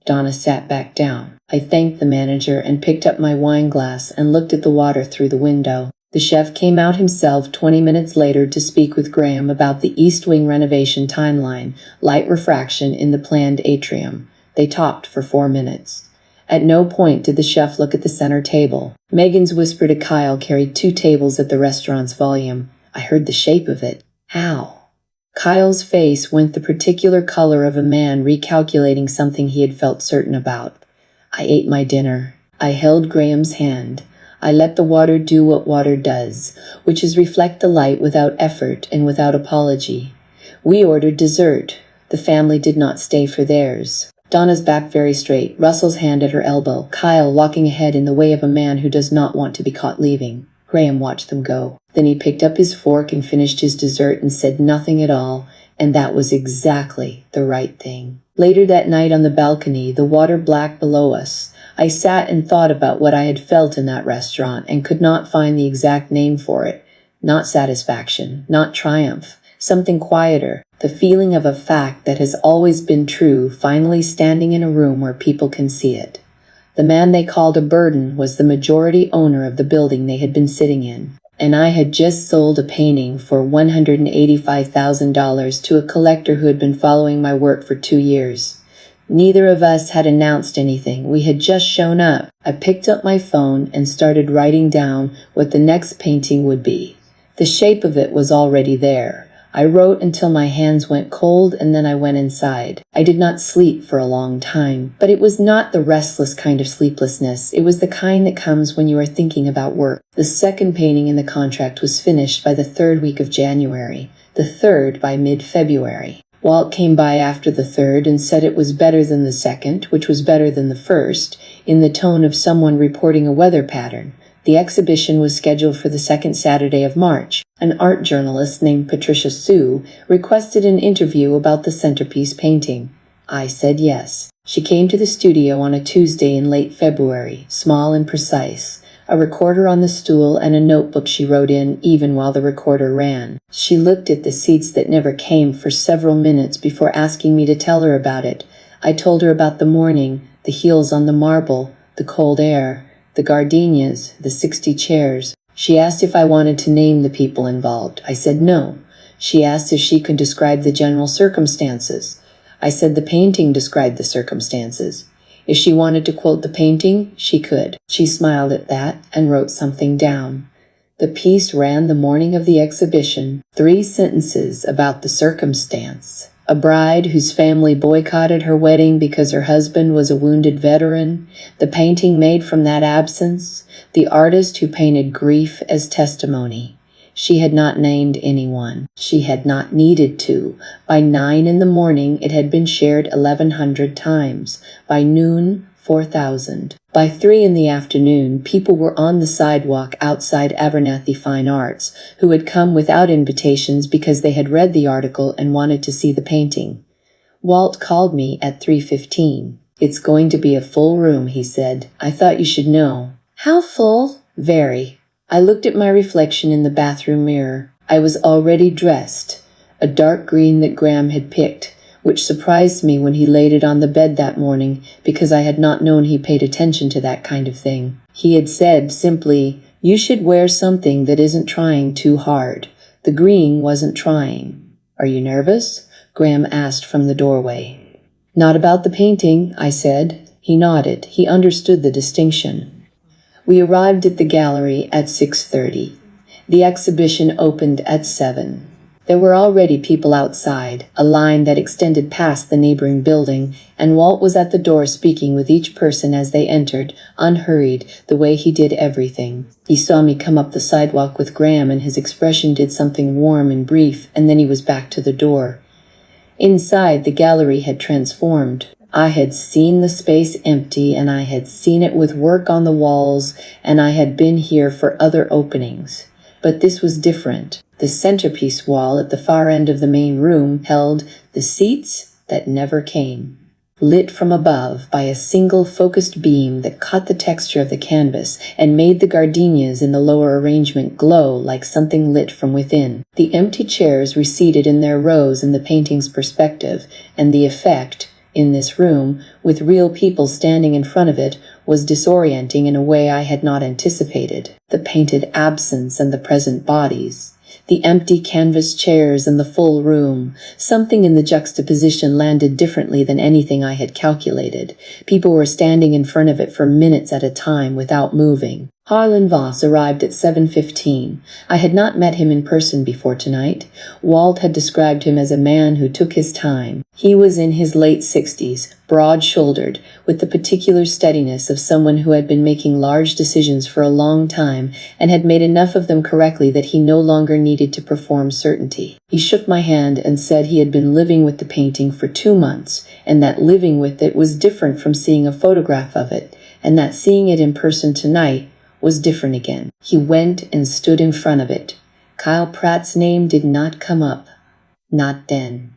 Donna sat back down. I thanked the manager and picked up my wine glass and looked at the water through the window. The chef came out himself 20 minutes later to speak with Graham about the East Wing renovation timeline, light refraction in the planned atrium. They talked for 4 minutes. At no point did the chef look at the center table. Megan's whisper to Kyle carried 2 tables at the restaurant's volume. I heard the shape of it. How? Kyle's face went the particular color of a man recalculating something he had felt certain about. I ate my dinner. I held Graham's hand. I let the water do what water does, which is reflect the light without effort and without apology. We ordered dessert. The family did not stay for theirs. Donna's back very straight, Russell's hand at her elbow, Kyle walking ahead in the way of a man who does not want to be caught leaving. Graham watched them go. Then he picked up his fork and finished his dessert and said nothing at all, and that was exactly the right thing. Later that night on the balcony, the water black below us, I sat and thought about what I had felt in that restaurant and could not find the exact name for it. Not satisfaction, not triumph, something quieter, the feeling of a fact that has always been true finally standing in a room where people can see it. The man they called a burden was the majority owner of the building they had been sitting in, and I had just sold a painting for $185,000 to a collector who had been following my work for 2 years. Neither of us had announced anything. We had just shown up. I picked up my phone and started writing down what the next painting would be. The shape of it was already there. I wrote until my hands went cold, and then I went inside. I did not sleep for a long time, but it was not the restless kind of sleeplessness. It was the kind that comes when you are thinking about work. The second painting in the contract was finished by the third week of January, the third by mid-February. Walt came by after the third and said it was better than the second, which was better than the first, in the tone of someone reporting a weather pattern. The exhibition was scheduled for the second Saturday of March. An art journalist named Patricia Sue requested an interview about the centerpiece painting. I said yes. She came to the studio on a Tuesday in late February, small and precise, a recorder on the stool and a notebook she wrote in even while the recorder ran. She looked at the seats that never came for several minutes before asking me to tell her about it. I told her about the morning, the heels on the marble, the cold air, the gardenias, the 60 chairs. She asked if I wanted to name the people involved. I said no. She asked if she could describe the general circumstances. I said the painting described the circumstances. If she wanted to quote the painting, she could. She smiled at that and wrote something down. The piece ran the morning of the exhibition, 3 sentences about the circumstance. A bride whose family boycotted her wedding because her husband was a wounded veteran, the painting made from that absence, the artist who painted grief as testimony. She had not named anyone. She had not needed to. By 9 in the morning, it had been shared 1,100 times. By noon, 4,000. By 3 in the afternoon, people were on the sidewalk outside Abernathy Fine Arts, who had come without invitations because they had read the article and wanted to see the painting. Walt called me at 3:15. "It's going to be a full room," he said. "I thought you should know." "How full?" "Very." I looked at my reflection in the bathroom mirror. I was already dressed, a dark green that Graham had picked, which surprised me when he laid it on the bed that morning because I had not known he paid attention to that kind of thing. He had said simply, "You should wear something that isn't trying too hard." The green wasn't trying. "Are you nervous?" Graham asked from the doorway. "Not about the painting," I said. He nodded. He understood the distinction. We arrived at the gallery at 6:30. The exhibition opened at 7. There were already people outside, a line that extended past the neighboring building, and Walt was at the door speaking with each person as they entered, unhurried, the way he did everything. He saw me come up the sidewalk with Graham, and his expression did something warm and brief, and then he was back to the door. Inside, the gallery had transformed. I had seen the space empty, and I had seen it with work on the walls, and I had been here for other openings. But this was different. The centerpiece wall at the far end of the main room held the seats that never came, lit from above by a single focused beam that caught the texture of the canvas and made the gardenias in the lower arrangement glow like something lit from within. The empty chairs receded in their rows in the painting's perspective, and the effect, in this room, with real people standing in front of it, was disorienting in a way I had not anticipated. The painted absence and the present bodies. The empty canvas chairs and the full room. Something in the juxtaposition landed differently than anything I had calculated. People were standing in front of it for minutes at a time without moving. Harlan Voss arrived at 7:15. I had not met him in person before tonight. Walt had described him as a man who took his time. He was in his late 60s, broad-shouldered, with the particular steadiness of someone who had been making large decisions for a long time and had made enough of them correctly that he no longer needed to perform certainty. He shook my hand and said he had been living with the painting for 2 months, and that living with it was different from seeing a photograph of it, and that seeing it in person tonight was different again. He went and stood in front of it. Kyle Pratt's name did not come up. Not then.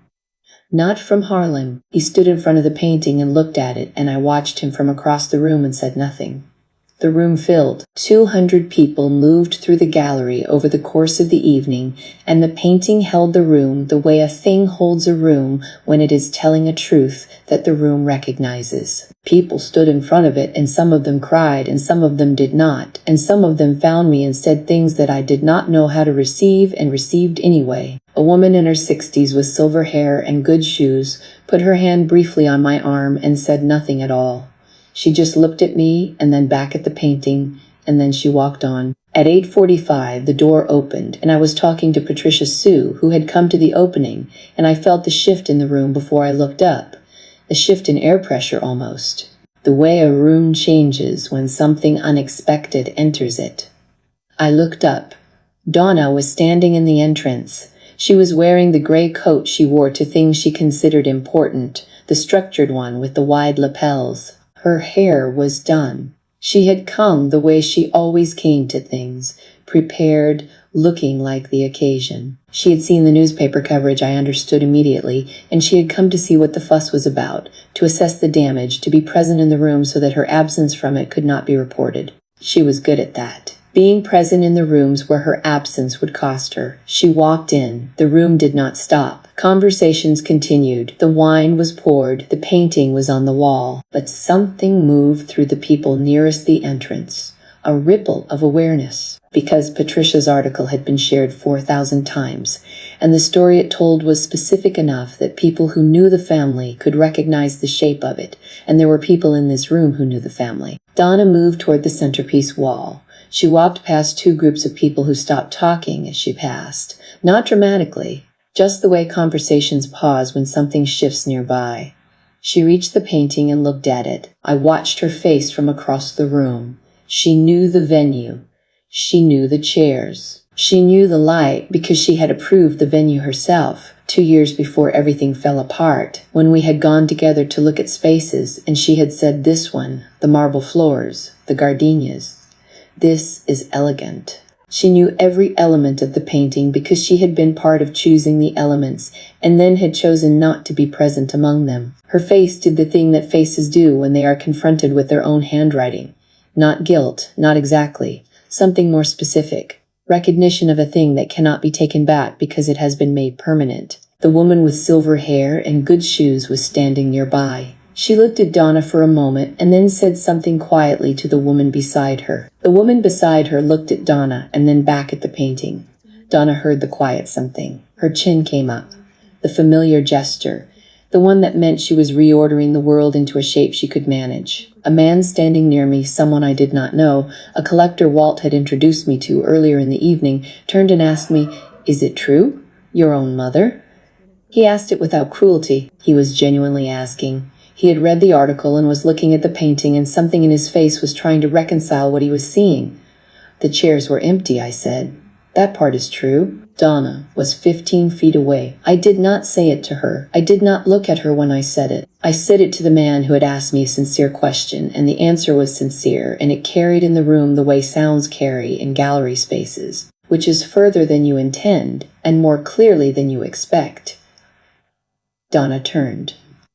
Not from Harlan. He stood in front of the painting and looked at it, and I watched him from across the room and said nothing. The room filled. 200 people moved through the gallery over the course of the evening, and the painting held the room the way a thing holds a room when it is telling a truth that the room recognizes. People stood in front of it, and some of them cried, and some of them did not, and some of them found me and said things that I did not know how to receive and received anyway. A woman in her 60s with silver hair and good shoes put her hand briefly on my arm and said nothing at all. She just looked at me and then back at the painting, and then she walked on. At 8:45, the door opened, and I was talking to Patricia Sue, who had come to the opening, and I felt the shift in the room before I looked up. A shift in air pressure almost. The way a room changes when something unexpected enters it. I looked up. Donna was standing in the entrance. She was wearing the gray coat she wore to things she considered important, the structured one with the wide lapels. Her hair was done. She had come the way she always came to things, prepared, looking like the occasion. She had seen the newspaper coverage, I understood immediately, and she had come to see what the fuss was about, to assess the damage, to be present in the room so that her absence from it could not be reported. She was good at that. Being present in the rooms where her absence would cost her. She walked in. The room did not stop. Conversations continued. The wine was poured. The painting was on the wall. But something moved through the people nearest the entrance. A ripple of awareness. Because Patricia's article had been shared 4,000 times, and the story it told was specific enough that people who knew the family could recognize the shape of it, and there were people in this room who knew the family. Donna moved toward the centerpiece wall. She walked past two groups of people who stopped talking as she passed. Not dramatically, just the way conversations pause when something shifts nearby. She reached the painting and looked at it. I watched her face from across the room. She knew the venue. She knew the chairs. She knew the light because she had approved the venue herself 2 years before everything fell apart, when we had gone together to look at spaces, and she had said, "This one, the marble floors, the gardenias. This is elegant." She knew every element of the painting because she had been part of choosing the elements and then had chosen not to be present among them. Her face did the thing that faces do when they are confronted with their own handwriting. Not guilt, not exactly. Something more specific. Recognition of a thing that cannot be taken back because it has been made permanent. The woman with silver hair and good shoes was standing nearby. She looked at Donna for a moment and then said something quietly to the woman beside her. The woman beside her looked at Donna and then back at the painting. Donna heard the quiet something. Her chin came up. The familiar gesture. The one that meant she was reordering the world into a shape she could manage. A man standing near me, someone I did not know, a collector Walt had introduced me to earlier in the evening, turned and asked me, "Is it true? Your own mother?" He asked it without cruelty. He was genuinely asking. He had read the article and was looking at the painting, and something in his face was trying to reconcile what he was seeing. "The chairs were empty," I said. "That part is true." Donna was 15 feet away. I did not say it to her. I did not look at her when I said it. I said it to the man who had asked me a sincere question, and the answer was sincere, and it carried in the room the way sounds carry in gallery spaces, which is further than you intend and more clearly than you expect. Donna turned.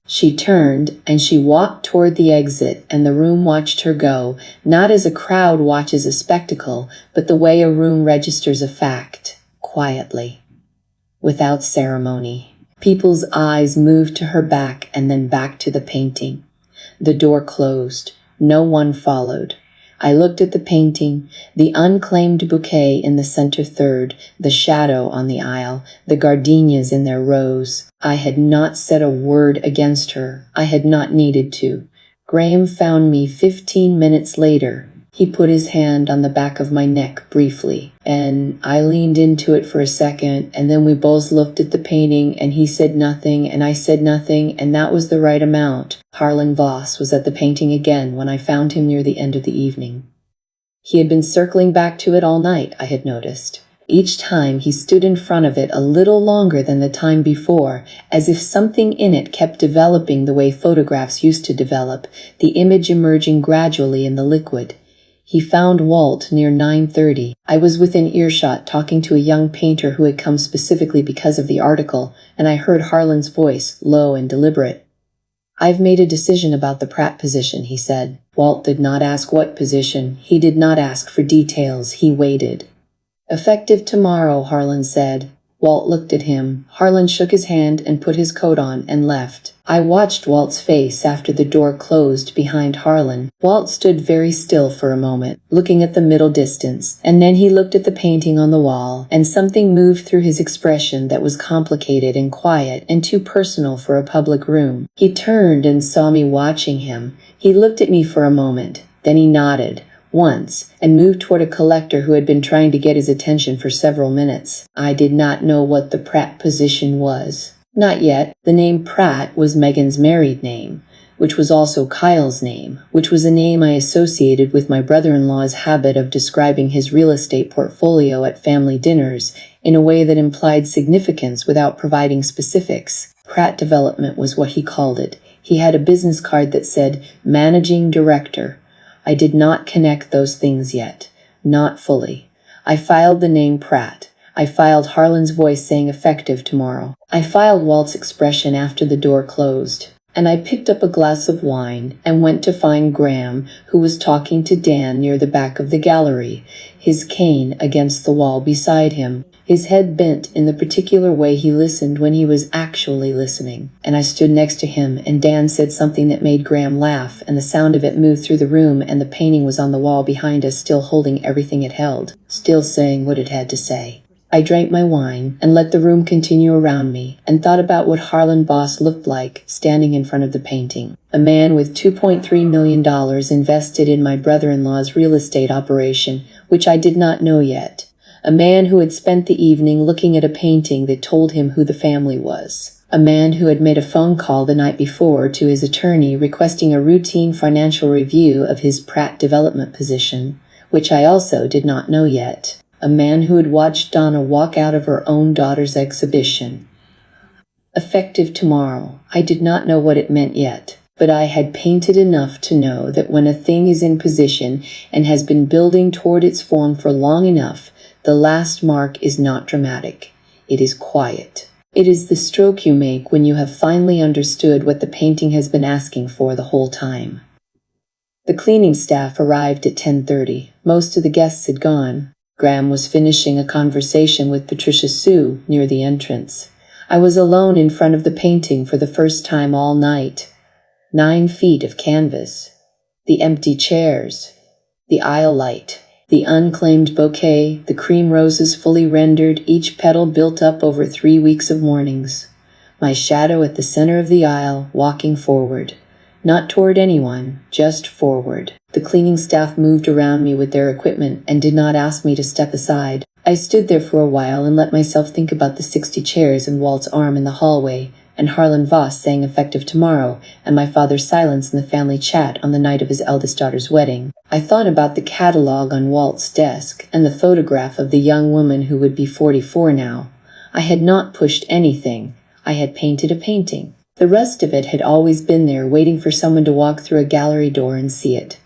She turned, and she walked toward the exit, and the room watched her go, not as a crowd watches a spectacle, but the way a room registers a fact, quietly, without ceremony. People's eyes moved to her back and then back to the painting. The door closed. No one followed. I looked at the painting, the unclaimed bouquet in the center third, the shadow on the aisle, the gardenias in their rows. I had not said a word against her. I had not needed to. Graham found me 15 minutes later. He put his hand on the back of my neck briefly, and I leaned into it for a second, and then we both looked at the painting, and he said nothing, and I said nothing, and that was the right amount. Harlan Voss was at the painting again when I found him near the end of the evening. He had been circling back to it all night, I had noticed. Each time he stood in front of it a little longer than the time before, as if something in it kept developing the way photographs used to develop, the image emerging gradually in the liquid. He found Walt near 9:30. I was within earshot talking to a young painter who had come specifically because of the article, and I heard Harlan's voice, low and deliberate. "I've made a decision about the Pratt position," he said. Walt did not ask what position. He did not ask for details. He waited. "Effective tomorrow," Harlan said. Walt looked at him. Harlan shook his hand and put his coat on and left. I watched Walt's face after the door closed behind Harlan. Walt stood very still for a moment, looking at the middle distance, and then he looked at the painting on the wall, and something moved through his expression that was complicated and quiet and too personal for a public room. He turned and saw me watching him. He looked at me for a moment, then he nodded once, and moved toward a collector who had been trying to get his attention for several minutes. I did not know what the Pratt position was. Not yet. The name Pratt was Megan's married name, which was also Kyle's name, which was a name I associated with my brother-in-law's habit of describing his real estate portfolio at family dinners in a way that implied significance without providing specifics. Pratt Development was what he called it. He had a business card that said, Managing Director. I did not connect those things yet. Not fully. I filed the name Pratt. I filed Harlan's voice saying effective tomorrow. I filed Walt's expression after the door closed. And I picked up a glass of wine and went to find Graham, who was talking to Dan near the back of the gallery, his cane against the wall beside him, his head bent in the particular way he listened when he was actually listening. And I stood next to him, and Dan said something that made Graham laugh, and the sound of it moved through the room, and the painting was on the wall behind us, still holding everything it held, still saying what it had to say. I drank my wine and let the room continue around me and thought about what Harlan Boss looked like standing in front of the painting. A man with $2.3 million invested in my brother-in-law's real estate operation, which I did not know yet. A man who had spent the evening looking at a painting that told him who the family was. A man who had made a phone call the night before to his attorney requesting a routine financial review of his Pratt Development position, which I also did not know yet. A man who had watched Donna walk out of her own daughter's exhibition. Effective tomorrow. I did not know what it meant yet, but I had painted enough to know that when a thing is in position and has been building toward its form for long enough, the last mark is not dramatic. It is quiet. It is the stroke you make when you have finally understood what the painting has been asking for the whole time. The cleaning staff arrived at 10:30. Most of the guests had gone. Graham was finishing a conversation with Patricia Sue near the entrance. I was alone in front of the painting for the first time all night. 9 feet of canvas. The empty chairs. The aisle light. The unclaimed bouquet, the cream roses fully rendered, each petal built up over 3 weeks of mornings. My shadow at the center of the aisle, walking forward. Not toward anyone, just forward. The cleaning staff moved around me with their equipment and did not ask me to step aside. I stood there for a while and let myself think about the 60 chairs and Walt's arm in the hallway, and Harlan Voss saying effective tomorrow, and my father's silence in the family chat on the night of his eldest daughter's wedding. I thought about the catalog on Walt's desk and the photograph of the young woman who would be 44 now. I had not pushed anything. I had painted a painting. The rest of it had always been there, waiting for someone to walk through a gallery door and see it.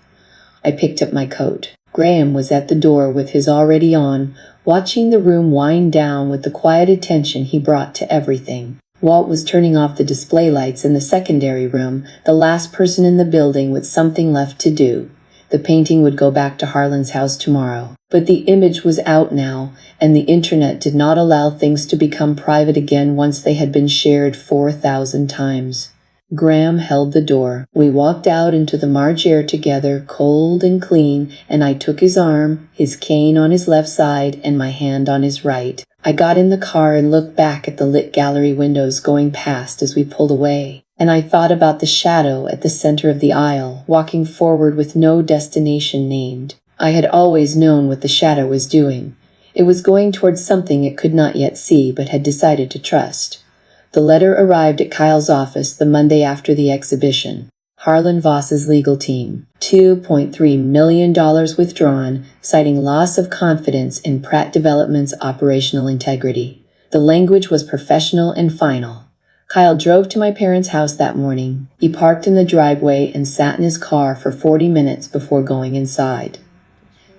I picked up my coat. Graham was at the door with his already on, watching the room wind down with the quiet attention he brought to everything. Walt was turning off the display lights in the secondary room, the last person in the building with something left to do. The painting would go back to Harlan's house tomorrow. But the image was out now, and the internet did not allow things to become private again once they had been shared 4,000 times. Graham held the door. We walked out into the March air together, cold and clean, and I took his arm, his cane on his left side and my hand on his right. I got in the car and looked back at the lit gallery windows going past as we pulled away. And I thought about the shadow at the center of the aisle, walking forward with no destination named. I had always known what the shadow was doing. It was going towards something it could not yet see but had decided to trust. The letter arrived at Kyle's office the Monday after the exhibition. Harlan Voss's legal team. $2.3 million withdrawn, citing loss of confidence in Pratt Development's operational integrity. The language was professional and final. Kyle drove to my parents' house that morning. He parked in the driveway and sat in his car for 40 minutes before going inside.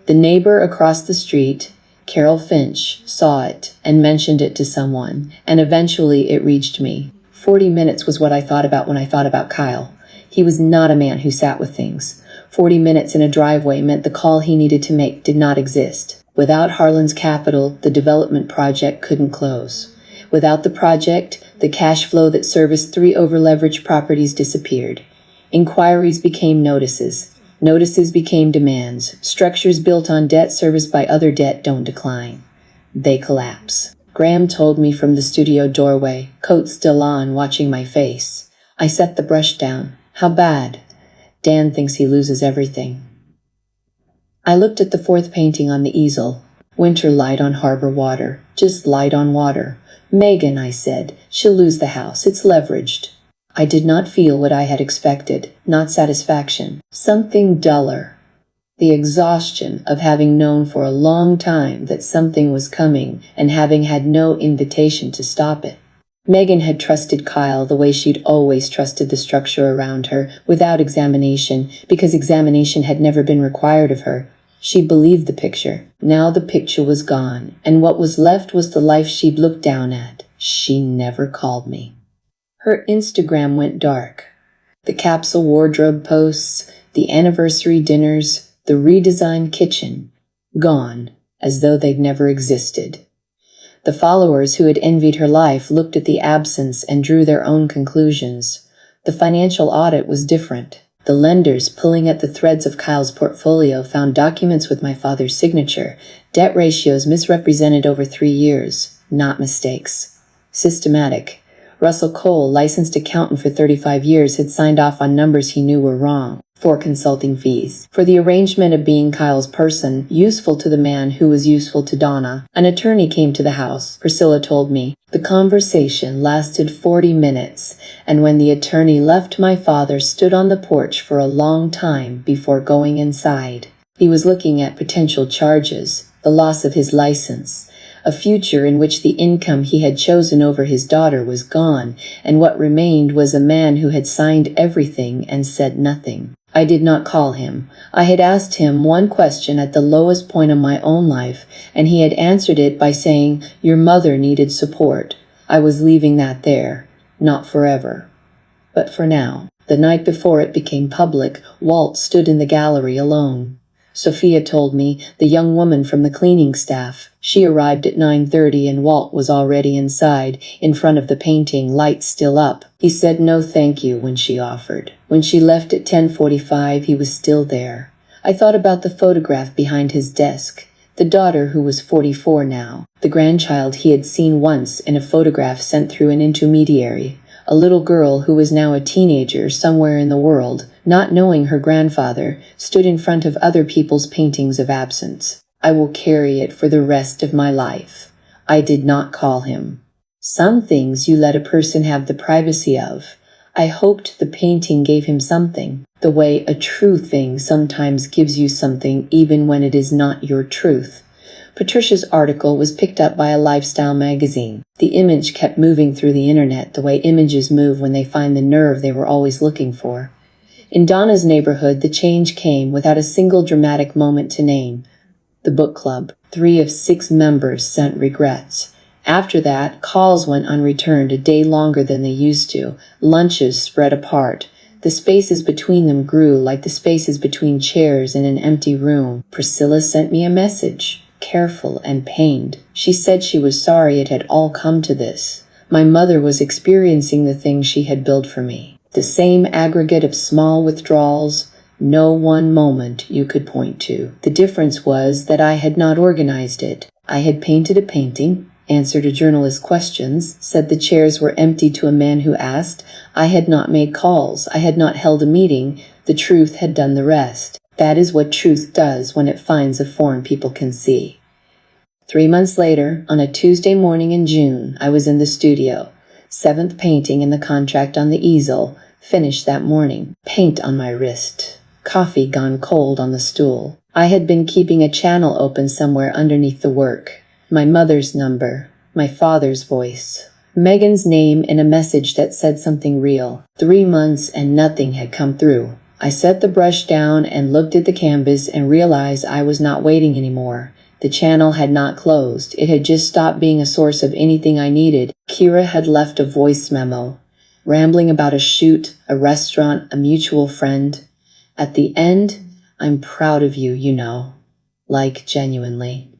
The neighbor across the street, Carol Finch, saw it and mentioned it to someone, and eventually it reached me. 40 minutes was what I thought about when I thought about Kyle. He was not a man who sat with things. 40 minutes in a driveway meant the call he needed to make did not exist. Without Harlan's capital, the development project couldn't close. Without the project, the cash flow that serviced 3 over-leveraged properties disappeared. Inquiries became notices. Notices became demands. Structures built on debt serviced by other debt don't decline. They collapse. Graham told me from the studio doorway, coat still on, watching my face. I set the brush down. How bad? Dan thinks he loses everything. I looked at the 4th painting on the easel. Winter light on harbor water. Just light on water. Megan, I said, she'll lose the house. It's leveraged. I did not feel what I had expected. Not satisfaction. Something duller. The exhaustion of having known for a long time that something was coming and having had no invitation to stop it. Megan had trusted Kyle the way she'd always trusted the structure around her, without examination, because examination had never been required of her. She believed the picture. Now the picture was gone, and what was left was the life she'd looked down at. She never called me. Her Instagram went dark. The capsule wardrobe posts, the anniversary dinners, the redesigned kitchen. Gone, as though they'd never existed. The followers who had envied her life looked at the absence and drew their own conclusions. The financial audit was different. The lenders, pulling at the threads of Kyle's portfolio, found documents with my father's signature, debt ratios misrepresented over 3 years, not mistakes. Systematic. Russell Cole, licensed accountant for 35 years, had signed off on numbers he knew were wrong. For consulting fees. For the arrangement of being Kyle's person, useful to the man who was useful to Donna. An attorney came to the house, Priscilla told me. The conversation lasted 40 minutes, and when the attorney left, my father stood on the porch for a long time before going inside. He was looking at potential charges, the loss of his license, a future in which the income he had chosen over his daughter was gone, and what remained was a man who had signed everything and said nothing. I did not call him. I had asked him one question at the lowest point of my own life, and he had answered it by saying, "Your mother needed support." I was leaving that there. Not forever. But for now. The night before it became public, Walt stood in the gallery alone. Sophia told me, the young woman from the cleaning staff. She arrived at 9:30 and Walt was already inside, in front of the painting, lights still up. He said no thank you when she offered. When she left at 10:45, he was still there. I thought about the photograph behind his desk. The daughter who was 44 now. The grandchild he had seen once in a photograph sent through an intermediary. A little girl who was now a teenager somewhere in the world, not knowing her grandfather, stood in front of other people's paintings of absence. I will carry it for the rest of my life. I did not call him. Some things you let a person have the privacy of. I hoped the painting gave him something, the way a true thing sometimes gives you something even when it is not your truth. Patricia's article was picked up by a lifestyle magazine. The image kept moving through the internet the way images move when they find the nerve they were always looking for. In Donna's neighborhood, the change came without a single dramatic moment to name. The book club. 3 of 6 members sent regrets. After that, calls went unreturned a day longer than they used to. Lunches spread apart. The spaces between them grew like the spaces between chairs in an empty room. Priscilla sent me a message. Careful and pained. She said she was sorry it had all come to this. My mother was experiencing the things she had built for me. The same aggregate of small withdrawals, no one moment you could point to. The difference was that I had not organized it. I had painted a painting, answered a journalist's questions, said the chairs were empty to a man who asked. I had not made calls. I had not held a meeting. The truth had done the rest. That is what truth does when it finds a form people can see. 3 months later, on a Tuesday morning in June, I was in the studio. 7th painting in the contract on the easel, finished that morning. Paint on my wrist. Coffee gone cold on the stool. I had been keeping a channel open somewhere underneath the work. My mother's number. My father's voice. Megan's name in a message that said something real. 3 months and nothing had come through. I set the brush down and looked at the canvas and realized I was not waiting anymore. The channel had not closed. It had just stopped being a source of anything I needed. Kira had left a voice memo. rambling about a shoot, a restaurant, a mutual friend. At the end, I'm proud of you, you know. Like, genuinely.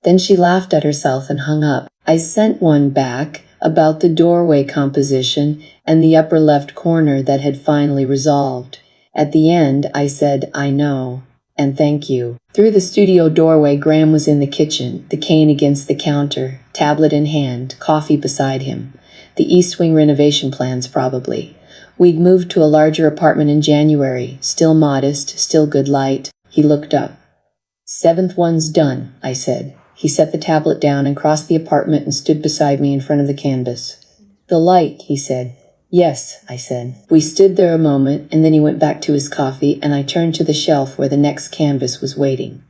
Then she laughed at herself and hung up. I sent one back about the doorway composition and the upper left corner that had finally resolved. At the end, I said, I know, and thank you. Through the studio doorway, Graham was in the kitchen, the cane against the counter, tablet in hand, coffee beside him. The East Wing renovation plans, probably. We'd moved to a larger apartment in January, still modest, still good light. He looked up. "Seventh one's done," I said. He set the tablet down and crossed the apartment and stood beside me in front of the canvas. "The light," he said. "Yes," I said. We stood there a moment, and then he went back to his coffee, and I turned to the shelf where the next canvas was waiting.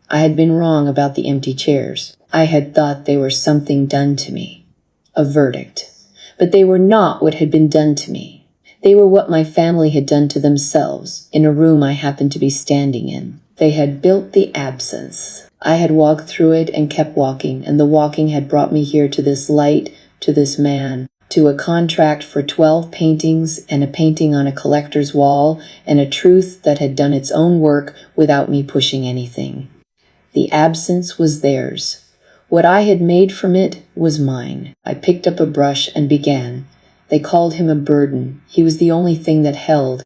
I had been wrong about the empty chairs. I had thought they were something done to me. A verdict. But they were not what had been done to me. They were what my family had done to themselves, in a room I happened to be standing in. They had built the absence. I had walked through it and kept walking, and the walking had brought me here to this light, to this man, to a contract for 12 paintings and a painting on a collector's wall, and a truth that had done its own work without me pushing anything. The absence was theirs. What I had made from it was mine. I picked up a brush and began. They called him a burden. He was the only thing that held.